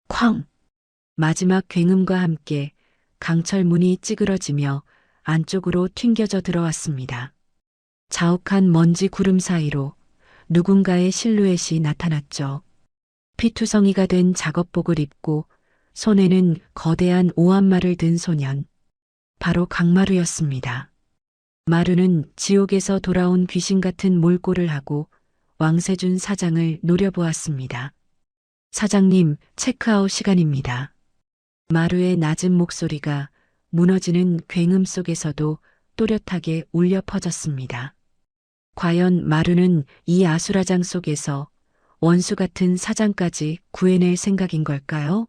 쾅! 마지막 굉음과 함께 강철 문이 찌그러지며 안쪽으로 튕겨져 들어왔습니다. 자욱한 먼지 구름 사이로 누군가의 실루엣이 나타났죠. 피투성이가 된 작업복을 입고 손에는 거대한 오한말을 든 소년. 바로 강마루였습니다. 마루는 지옥에서 돌아온 귀신 같은 몰골을 하고 왕세준 사장을 노려보았습니다. 사장님, 체크아웃 시간입니다. 마루의 낮은 목소리가 무너지는 굉음 속에서도 또렷하게 울려 퍼졌습니다. 과연 마루는 이 아수라장 속에서 원수 같은 사장까지 구해낼 생각인 걸까요?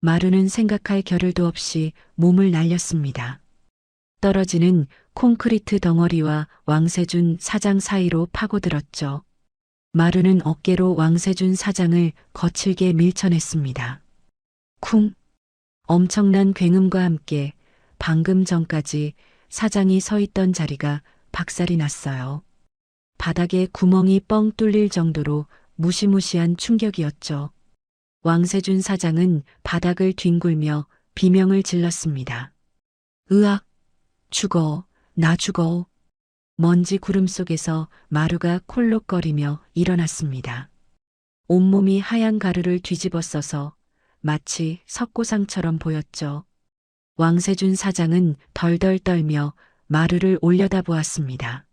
마루는 생각할 겨를도 없이 몸을 날렸습니다. 떨어지는 콘크리트 덩어리와 왕세준 사장 사이로 파고들었죠. 마루는 어깨로 왕세준 사장을 거칠게 밀쳐냈습니다. 쿵! 엄청난 굉음과 함께 방금 전까지 사장이 서 있던 자리가 박살이 났어요. 바닥에 구멍이 뻥 뚫릴 정도로 무시무시한 충격이었죠. 왕세준 사장은 바닥을 뒹굴며 비명을 질렀습니다. 으악! 죽어! 나 죽어! 먼지 구름 속에서 마루가 콜록거리며 일어났습니다. 온몸이 하얀 가루를 뒤집어 써서 마치 석고상처럼 보였죠. 왕세준 사장은 덜덜 떨며 마루를 올려다보았습니다.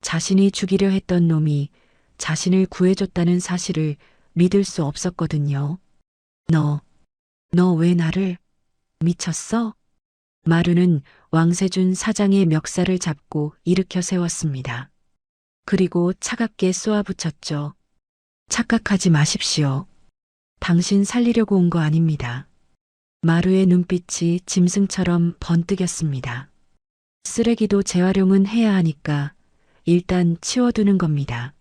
자신이 죽이려 했던 놈이 자신을 구해줬다는 사실을 믿을 수 없었거든요. 너 왜 나를 미쳤어? 마루는 왕세준 사장의 멱살을 잡고 일으켜 세웠습니다. 그리고 차갑게 쏘아붙였죠. 착각하지 마십시오. 당신 살리려고 온 거 아닙니다. 마루의 눈빛이 짐승처럼 번뜩였습니다. 쓰레기도 재활용은 해야 하니까 일단 치워두는 겁니다.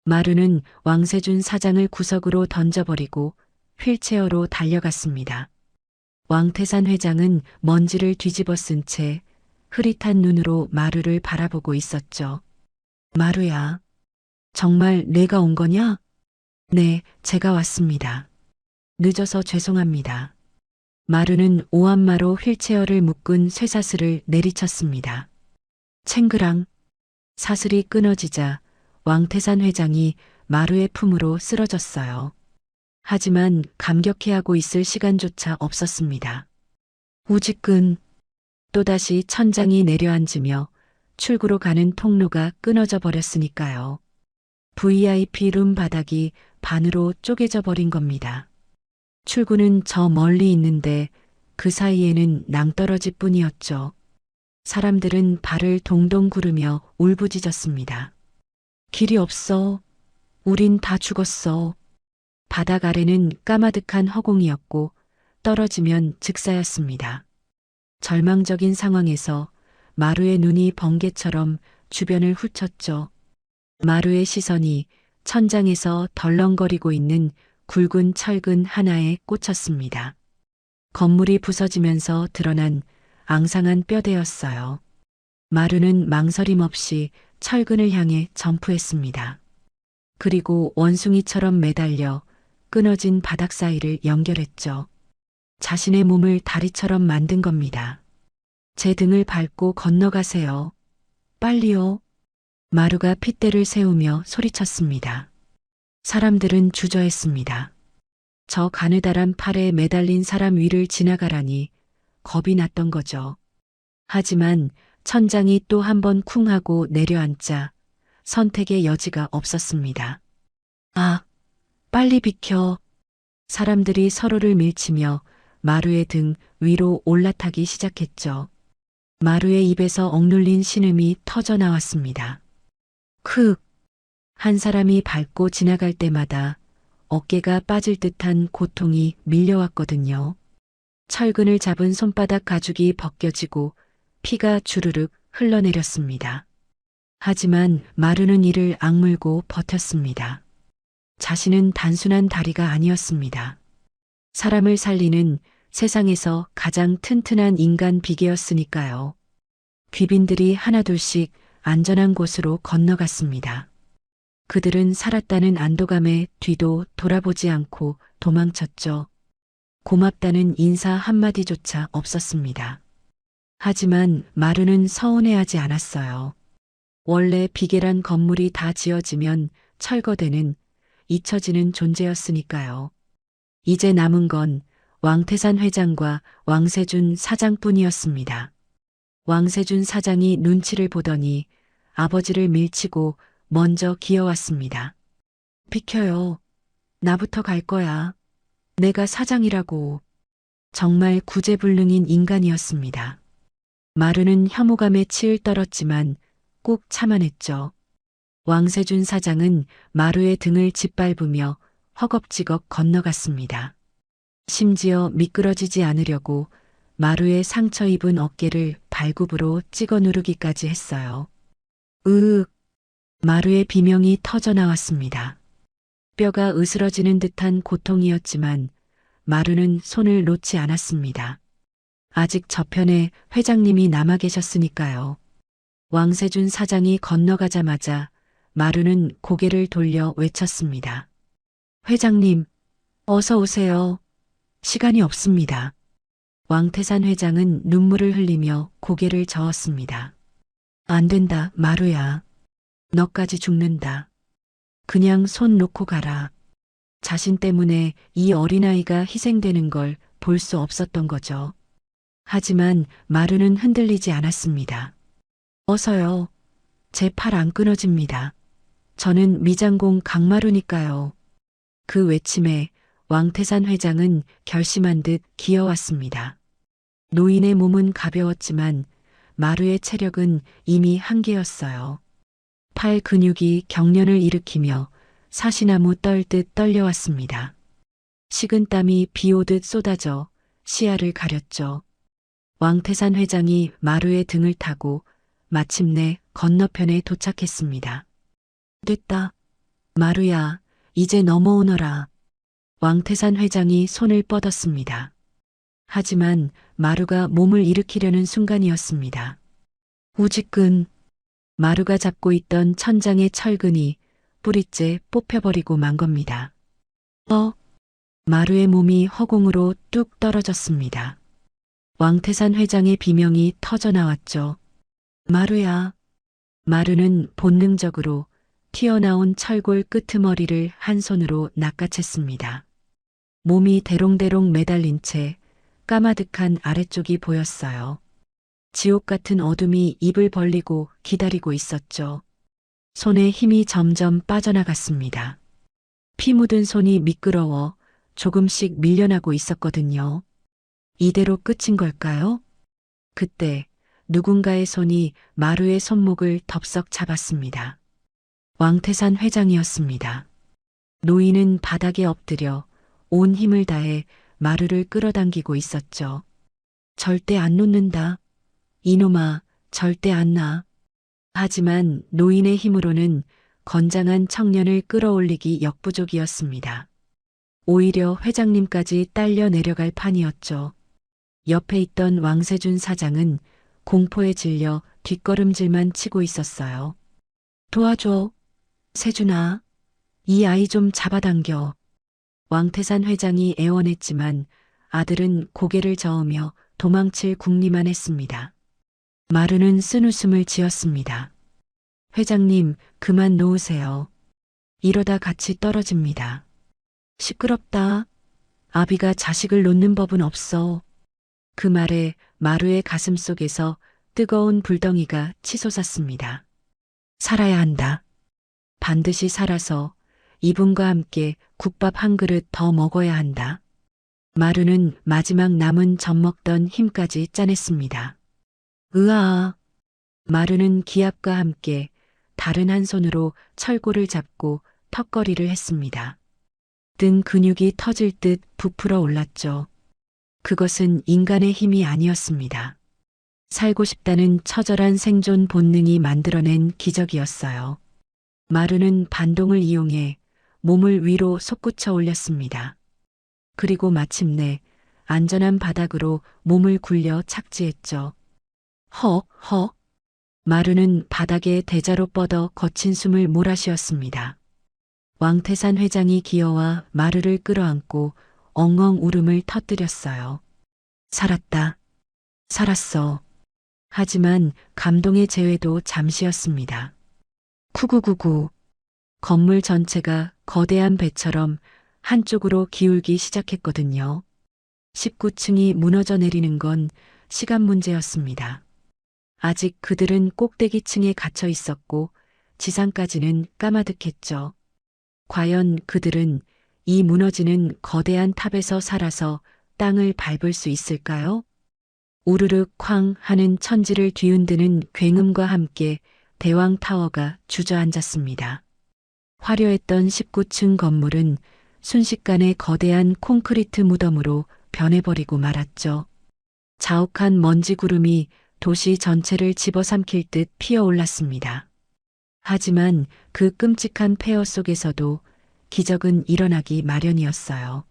마루는 왕세준 사장을 구석으로 던져버리고 휠체어로 달려갔습니다. 왕태산 회장은 먼지를 뒤집어 쓴 채 흐릿한 눈으로 마루를 바라보고 있었죠. 마루야, 정말 내가 온 거냐? 네, 제가 왔습니다. 늦어서 죄송합니다. 마루는 오한마로 휠체어를 묶은 쇠사슬을 내리쳤습니다. 챙그랑 사슬이 끊어지자 왕태산 회장이 마루의 품으로 쓰러졌어요. 하지만 감격해하고 있을 시간조차 없었습니다. 우지끈 또다시 천장이 내려앉으며 출구로 가는 통로가 끊어져 버렸으니까요. VIP 룸 바닥이 반으로 쪼개져 버린 겁니다. 출구는 저 멀리 있는데 그 사이에는 낭떠러지 뿐이었죠. 사람들은 발을 동동 구르며 울부짖었습니다. 길이 없어. 우린 다 죽었어. 바닥 아래는 까마득한 허공이었고 떨어지면 즉사였습니다. 절망적인 상황에서 마루의 눈이 번개처럼 주변을 훑었죠. 마루의 시선이 천장에서 덜렁거리고 있는 굵은 철근 하나에 꽂혔습니다. 건물이 부서지면서 드러난 앙상한 뼈대였어요. 마루는 망설임 없이 철근을 향해 점프했습니다. 그리고 원숭이처럼 매달려 끊어진 바닥 사이를 연결했죠. 자신의 몸을 다리처럼 만든 겁니다. 제 등을 밟고 건너가세요. 빨리요. 마루가 핏대를 세우며 소리쳤습니다. 사람들은 주저했습니다. 저 가느다란 팔에 매달린 사람 위를 지나가라니 겁이 났던 거죠. 하지만 천장이 또 한 번 쿵 하고 내려앉자 선택의 여지가 없었습니다. 아, 빨리 비켜. 사람들이 서로를 밀치며 마루의 등 위로 올라타기 시작했죠. 마루의 입에서 억눌린 신음이 터져 나왔습니다. 크! 한 사람이 밟고 지나갈 때마다 어깨가 빠질 듯한 고통이 밀려왔거든요. 철근을 잡은 손바닥 가죽이 벗겨지고 피가 주르륵 흘러내렸습니다. 하지만 마루는 이를 악물고 버텼습니다. 자신은 단순한 다리가 아니었습니다. 사람을 살리는 세상에서 가장 튼튼한 인간 비계였으니까요. 귀빈들이 하나둘씩 안전한 곳으로 건너갔습니다. 그들은 살았다는 안도감에 뒤도 돌아보지 않고 도망쳤죠. 고맙다는 인사 한마디조차 없었습니다. 하지만 마루는 서운해하지 않았어요. 원래 비계란 건물이 다 지어지면 철거되는 잊혀지는 존재였으니까요. 이제 남은 건 왕태산 회장과 왕세준 사장뿐이었습니다. 왕세준 사장이 눈치를 보더니 아버지를 밀치고 먼저 기어왔습니다. 비켜요. 나부터 갈 거야. 내가 사장이라고. 정말 구제불능인 인간이었습니다. 마루는 혐오감에 치을 떨었지만 꼭 참아냈죠. 왕세준 사장은 마루의 등을 짓밟으며 허겁지겁 건너갔습니다. 심지어 미끄러지지 않으려고 마루에 상처 입은 어깨를 발굽으로 찍어 누르기까지 했어요. 으윽! 마루의 비명이 터져 나왔습니다. 뼈가 으스러지는 듯한 고통이었지만 마루는 손을 놓지 않았습니다. 아직 저편에 회장님이 남아 계셨으니까요. 왕세준 사장이 건너가자마자 마루는 고개를 돌려 외쳤습니다. 회장님, 어서 오세요. 시간이 없습니다. 왕태산 회장은 눈물을 흘리며 고개를 저었습니다. 안 된다, 마루야. 너까지 죽는다. 그냥 손 놓고 가라. 자신 때문에 이 어린아이가 희생되는 걸 볼 수 없었던 거죠. 하지만 마루는 흔들리지 않았습니다. 어서요. 제 팔 안 끊어집니다. 저는 미장공 강마루니까요. 그 외침에 왕태산 회장은 결심한 듯 기어왔습니다. 노인의 몸은 가벼웠지만 마루의 체력은 이미 한계였어요. 팔 근육이 경련을 일으키며 사시나무 떨듯 떨려왔습니다. 식은땀이 비오듯 쏟아져 시야를 가렸죠. 왕태산 회장이 마루의 등을 타고 마침내 건너편에 도착했습니다. 됐다. 마루야, 이제 넘어오너라. 왕태산 회장이 손을 뻗었습니다. 하지만 마루가 몸을 일으키려는 순간이었습니다. 우지끈. 마루가 잡고 있던 천장의 철근이 뿌리째 뽑혀버리고 만 겁니다. 마루의 몸이 허공으로 뚝 떨어졌습니다. 왕태산 회장의 비명이 터져 나왔죠. 마루야. 마루는 본능적으로 튀어나온 철골 끄트머리를 한 손으로 낚아챘습니다. 몸이 대롱대롱 매달린 채 까마득한 아래쪽이 보였어요. 지옥 같은 어둠이 입을 벌리고 기다리고 있었죠. 손에 힘이 점점 빠져나갔습니다. 피 묻은 손이 미끄러워 조금씩 밀려나고 있었거든요. 이대로 끝인 걸까요? 그때 누군가의 손이 마루의 손목을 덥석 잡았습니다. 왕태산 회장이었습니다. 노인은 바닥에 엎드려 온 힘을 다해 마루를 끌어당기고 있었죠. 절대 안 놓는다. 이놈아, 절대 안 놔. 하지만 노인의 힘으로는 건장한 청년을 끌어올리기 역부족이었습니다. 오히려 회장님까지 딸려 내려갈 판이었죠. 옆에 있던 왕세준 사장은 공포에 질려 뒷걸음질만 치고 있었어요. 도와줘. 세준아, 이 아이 좀 잡아당겨. 왕태산 회장이 애원했지만 아들은 고개를 저으며 도망칠 궁리만 했습니다. 마루는 쓴웃음을 지었습니다. 회장님, 그만 놓으세요. 이러다 같이 떨어집니다. 시끄럽다. 아비가 자식을 놓는 법은 없어. 그 말에 마루의 가슴 속에서 뜨거운 불덩이가 치솟았습니다. 살아야 한다. 반드시 살아서 이분과 함께 국밥 한 그릇 더 먹어야 한다. 마루는 마지막 남은 젖 먹던 힘까지 짜냈습니다. 으아. 마루는 기압과 함께 다른 한 손으로 철골을 잡고 턱걸이를 했습니다. 등 근육이 터질 듯 부풀어 올랐죠. 그것은 인간의 힘이 아니었습니다. 살고 싶다는 처절한 생존 본능이 만들어낸 기적이었어요. 마루는 반동을 이용해 몸을 위로 솟구쳐 올렸습니다. 그리고 마침내 안전한 바닥으로 몸을 굴려 착지했죠. 헉. 마루는 바닥에 대자로 뻗어 거친 숨을 몰아쉬었습니다. 왕태산 회장이 기어와 마루를 끌어안고 엉엉 울음을 터뜨렸어요. 살았다. 살았어. 하지만 감동의 재회도 잠시였습니다. 쿠구구구. 건물 전체가 거대한 배처럼 한쪽으로 기울기 시작했거든요. 19층이 무너져 내리는 건 시간 문제였습니다. 아직 그들은 꼭대기층에 갇혀 있었고 지상까지는 까마득했죠. 과연 그들은 이 무너지는 거대한 탑에서 살아서 땅을 밟을 수 있을까요? 우르르 쾅 하는 천지를 뒤흔드는 굉음과 함께 대왕 타워가 주저앉았습니다. 화려했던 19층 건물은 순식간에 거대한 콘크리트 무덤으로 변해버리고 말았죠. 자욱한 먼지 구름이 도시 전체를 집어삼킬 듯 피어올랐습니다. 하지만 그 끔찍한 폐허 속에서도 기적은 일어나기 마련이었어요.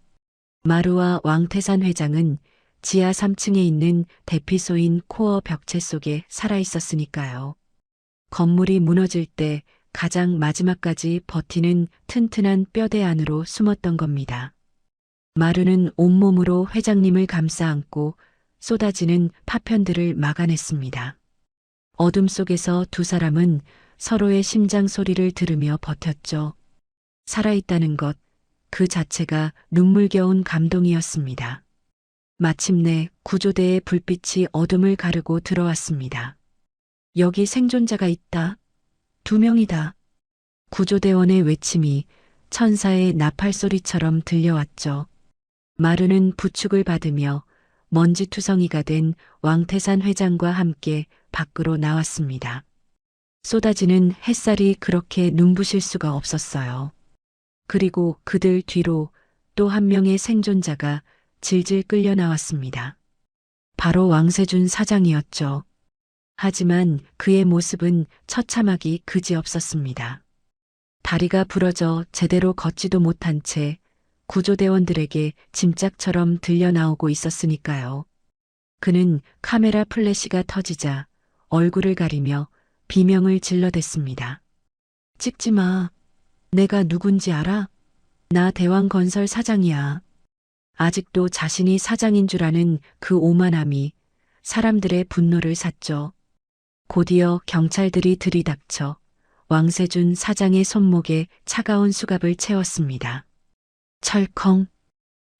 마루와 왕태산 회장은 지하 3층에 있는 대피소인 코어 벽체 속에 살아있었으니까요. 건물이 무너질 때 가장 마지막까지 버티는 튼튼한 뼈대 안으로 숨었던 겁니다. 마루는 온몸으로 회장님을 감싸 안고 쏟아지는 파편들을 막아냈습니다. 어둠 속에서 두 사람은 서로의 심장 소리를 들으며 버텼죠. 살아있다는 것, 그 자체가 눈물겨운 감동이었습니다. 마침내 구조대의 불빛이 어둠을 가르고 들어왔습니다. 여기 생존자가 있다. 2명이다. 구조대원의 외침이 천사의 나팔 소리처럼 들려왔죠. 마루는 부축을 받으며 먼지투성이가 된 왕태산 회장과 함께 밖으로 나왔습니다. 쏟아지는 햇살이 그렇게 눈부실 수가 없었어요. 그리고 그들 뒤로 또 한 명의 생존자가 질질 끌려 나왔습니다. 바로 왕세준 사장이었죠. 하지만 그의 모습은 처참하기 그지없었습니다. 다리가 부러져 제대로 걷지도 못한 채 구조대원들에게 짐짝처럼 들려 나오고 있었으니까요. 그는 카메라 플래시가 터지자 얼굴을 가리며 비명을 질러댔습니다. 찍지 마. 내가 누군지 알아? 나 대왕건설 사장이야. 아직도 자신이 사장인 줄 아는 그 오만함이 사람들의 분노를 샀죠. 곧이어 경찰들이 들이닥쳐 왕세준 사장의 손목에 차가운 수갑을 채웠습니다. 철컹.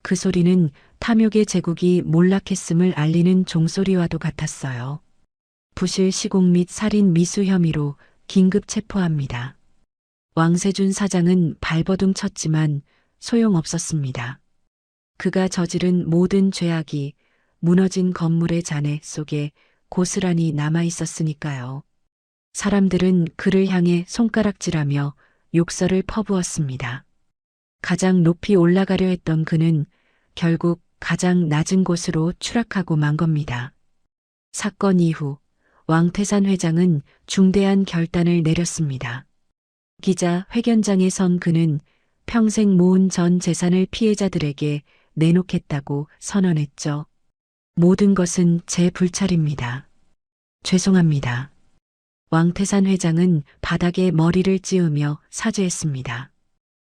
그 소리는 탐욕의 제국이 몰락했음을 알리는 종소리와도 같았어요. 부실 시공 및 살인 미수 혐의로 긴급 체포합니다. 왕세준 사장은 발버둥 쳤지만 소용없었습니다. 그가 저지른 모든 죄악이 무너진 건물의 잔해 속에 고스란히 남아 있었으니까요. 사람들은 그를 향해 손가락질하며 욕설을 퍼부었습니다. 가장 높이 올라가려 했던 그는 결국 가장 낮은 곳으로 추락하고 만 겁니다. 사건 이후 왕태산 회장은 중대한 결단을 내렸습니다. 기자 회견장에 선 그는 평생 모은 전 재산을 피해자들에게 내놓겠다고 선언했죠. 모든 것은 제 불찰입니다. 죄송합니다. 왕태산 회장은 바닥에 머리를 찌우며 사죄했습니다.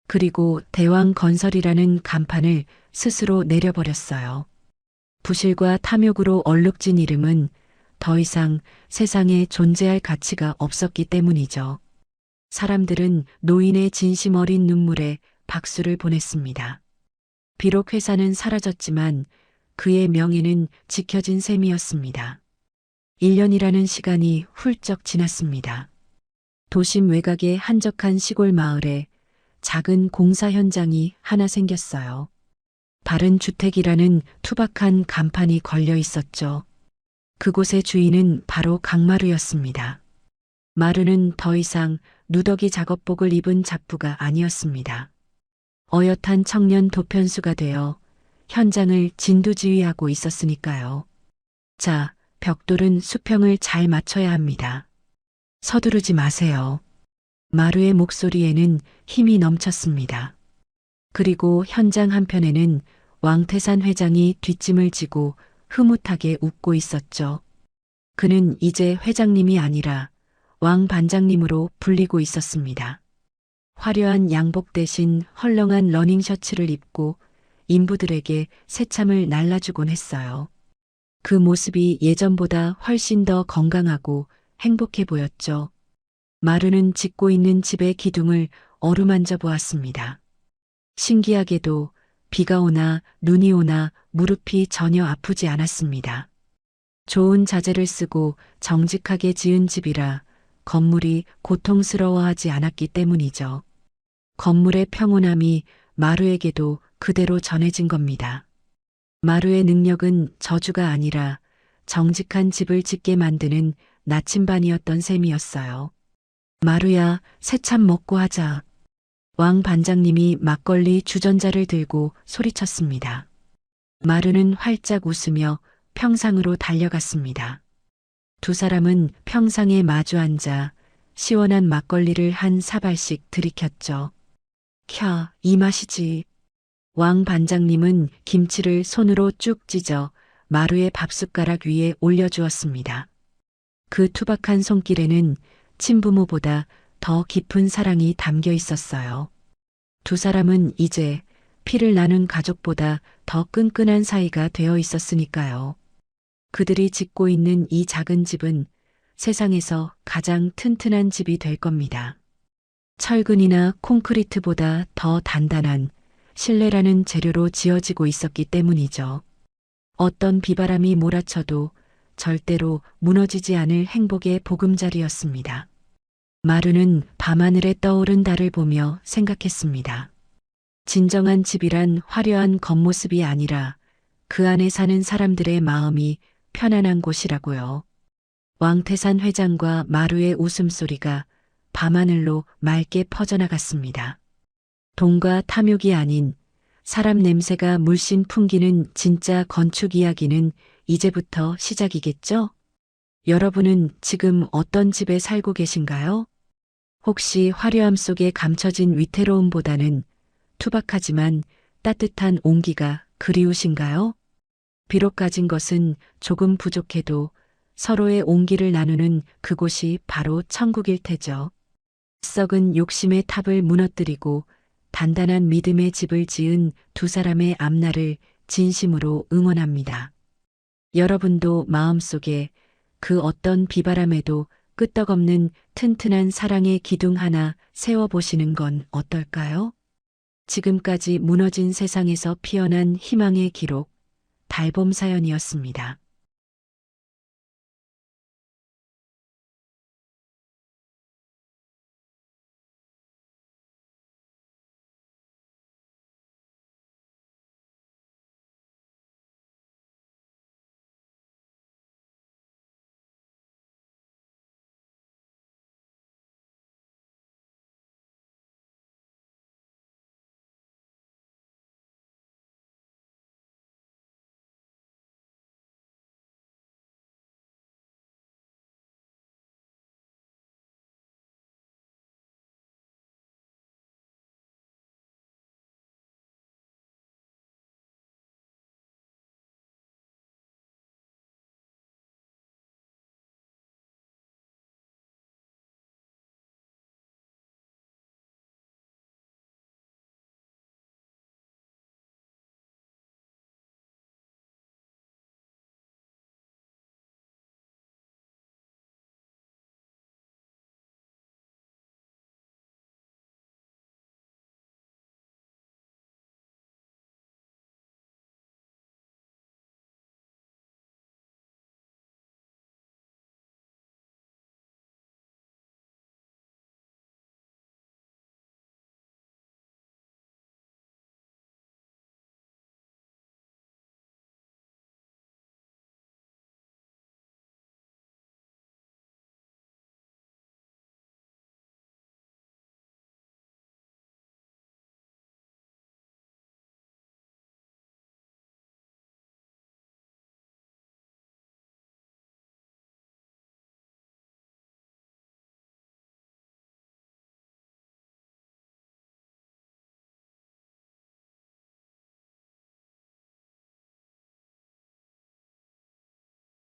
그리고 대왕건설이라는 간판을 스스로 내려버렸어요. 부실과 탐욕으로 얼룩진 이름은 더 이상 세상에 존재할 가치가 없었기 때문이죠. 사람들은 노인의 진심 어린 눈물에 박수를 보냈습니다. 비록 회사는 사라졌지만 그의 명예는 지켜진 셈이었습니다. 1년이라는 시간이 훌쩍 지났습니다. 도심 외곽의 한적한 시골 마을에 작은 공사 현장이 하나 생겼어요. 바른 주택이라는 투박한 간판이 걸려 있었죠. 그곳의 주인은 바로 강마루였습니다. 마루는 더 이상 누더기 작업복을 입은 잡부가 아니었습니다. 어엿한 청년 도편수가 되어 현장을 진두지휘하고 있었으니까요. 자, 벽돌은 수평을 잘 맞춰야 합니다. 서두르지 마세요. 마루의 목소리에는 힘이 넘쳤습니다. 그리고 현장 한편에는 왕태산 회장이 뒷짐을 지고 흐뭇하게 웃고 있었죠. 그는 이제 회장님이 아니라 왕 반장님으로 불리고 있었습니다. 화려한 양복 대신 헐렁한 러닝 셔츠를 입고 인부들에게 새참을 날라주곤 했어요. 그 모습이 예전보다 훨씬 더 건강하고 행복해 보였죠. 마루는 짓고 있는 집의 기둥을 어루만져 보았습니다. 신기하게도 비가 오나 눈이 오나 무릎이 전혀 아프지 않았습니다. 좋은 자재를 쓰고 정직하게 지은 집이라 건물이 고통스러워하지 않았기 때문이죠. 건물의 평온함이 마루에게도 그대로 전해진 겁니다. 마루의 능력은 저주가 아니라 정직한 집을 짓게 만드는 나침반이었던 셈이었어요. 마루야, 새참 먹고 하자. 왕 반장님이 막걸리 주전자를 들고 소리쳤습니다. 마루는 활짝 웃으며 평상으로 달려갔습니다. 두 사람은 평상에 마주 앉아 시원한 막걸리를 한 사발씩 들이켰죠. 캬, 이 맛이지. 왕 반장님은 김치를 손으로 쭉 찢어 마루의 밥숟가락 위에 올려주었습니다. 그 투박한 손길에는 친부모보다 더 깊은 사랑이 담겨 있었어요. 두 사람은 이제 피를 나눈 가족보다 더 끈끈한 사이가 되어 있었으니까요. 그들이 짓고 있는 이 작은 집은 세상에서 가장 튼튼한 집이 될 겁니다. 철근이나 콘크리트보다 더 단단한 신뢰라는 재료로 지어지고 있었기 때문이죠. 어떤 비바람이 몰아쳐도 절대로 무너지지 않을 행복의 보금자리였습니다. 마루는 밤하늘에 떠오른 달을 보며 생각했습니다. 진정한 집이란 화려한 겉모습이 아니라 그 안에 사는 사람들의 마음이 편안한 곳이라고요. 왕태산 회장과 마루의 웃음소리가 밤하늘로 맑게 퍼져나갔습니다. 돈과 탐욕이 아닌 사람 냄새가 물씬 풍기는 진짜 건축 이야기는 이제부터 시작이겠죠? 여러분은 지금 어떤 집에 살고 계신가요? 혹시 화려함 속에 감춰진 위태로움보다는 투박하지만 따뜻한 온기가 그리우신가요? 비록 가진 것은 조금 부족해도 서로의 온기를 나누는 그곳이 바로 천국일 테죠. 썩은 욕심의 탑을 무너뜨리고 단단한 믿음의 집을 지은 두 사람의 앞날을 진심으로 응원합니다. 여러분도 마음속에 그 어떤 비바람에도 끄떡없는 튼튼한 사랑의 기둥 하나 세워보시는 건 어떨까요? 지금까지 무너진 세상에서 피어난 희망의 기록, 달봄 사연이었습니다.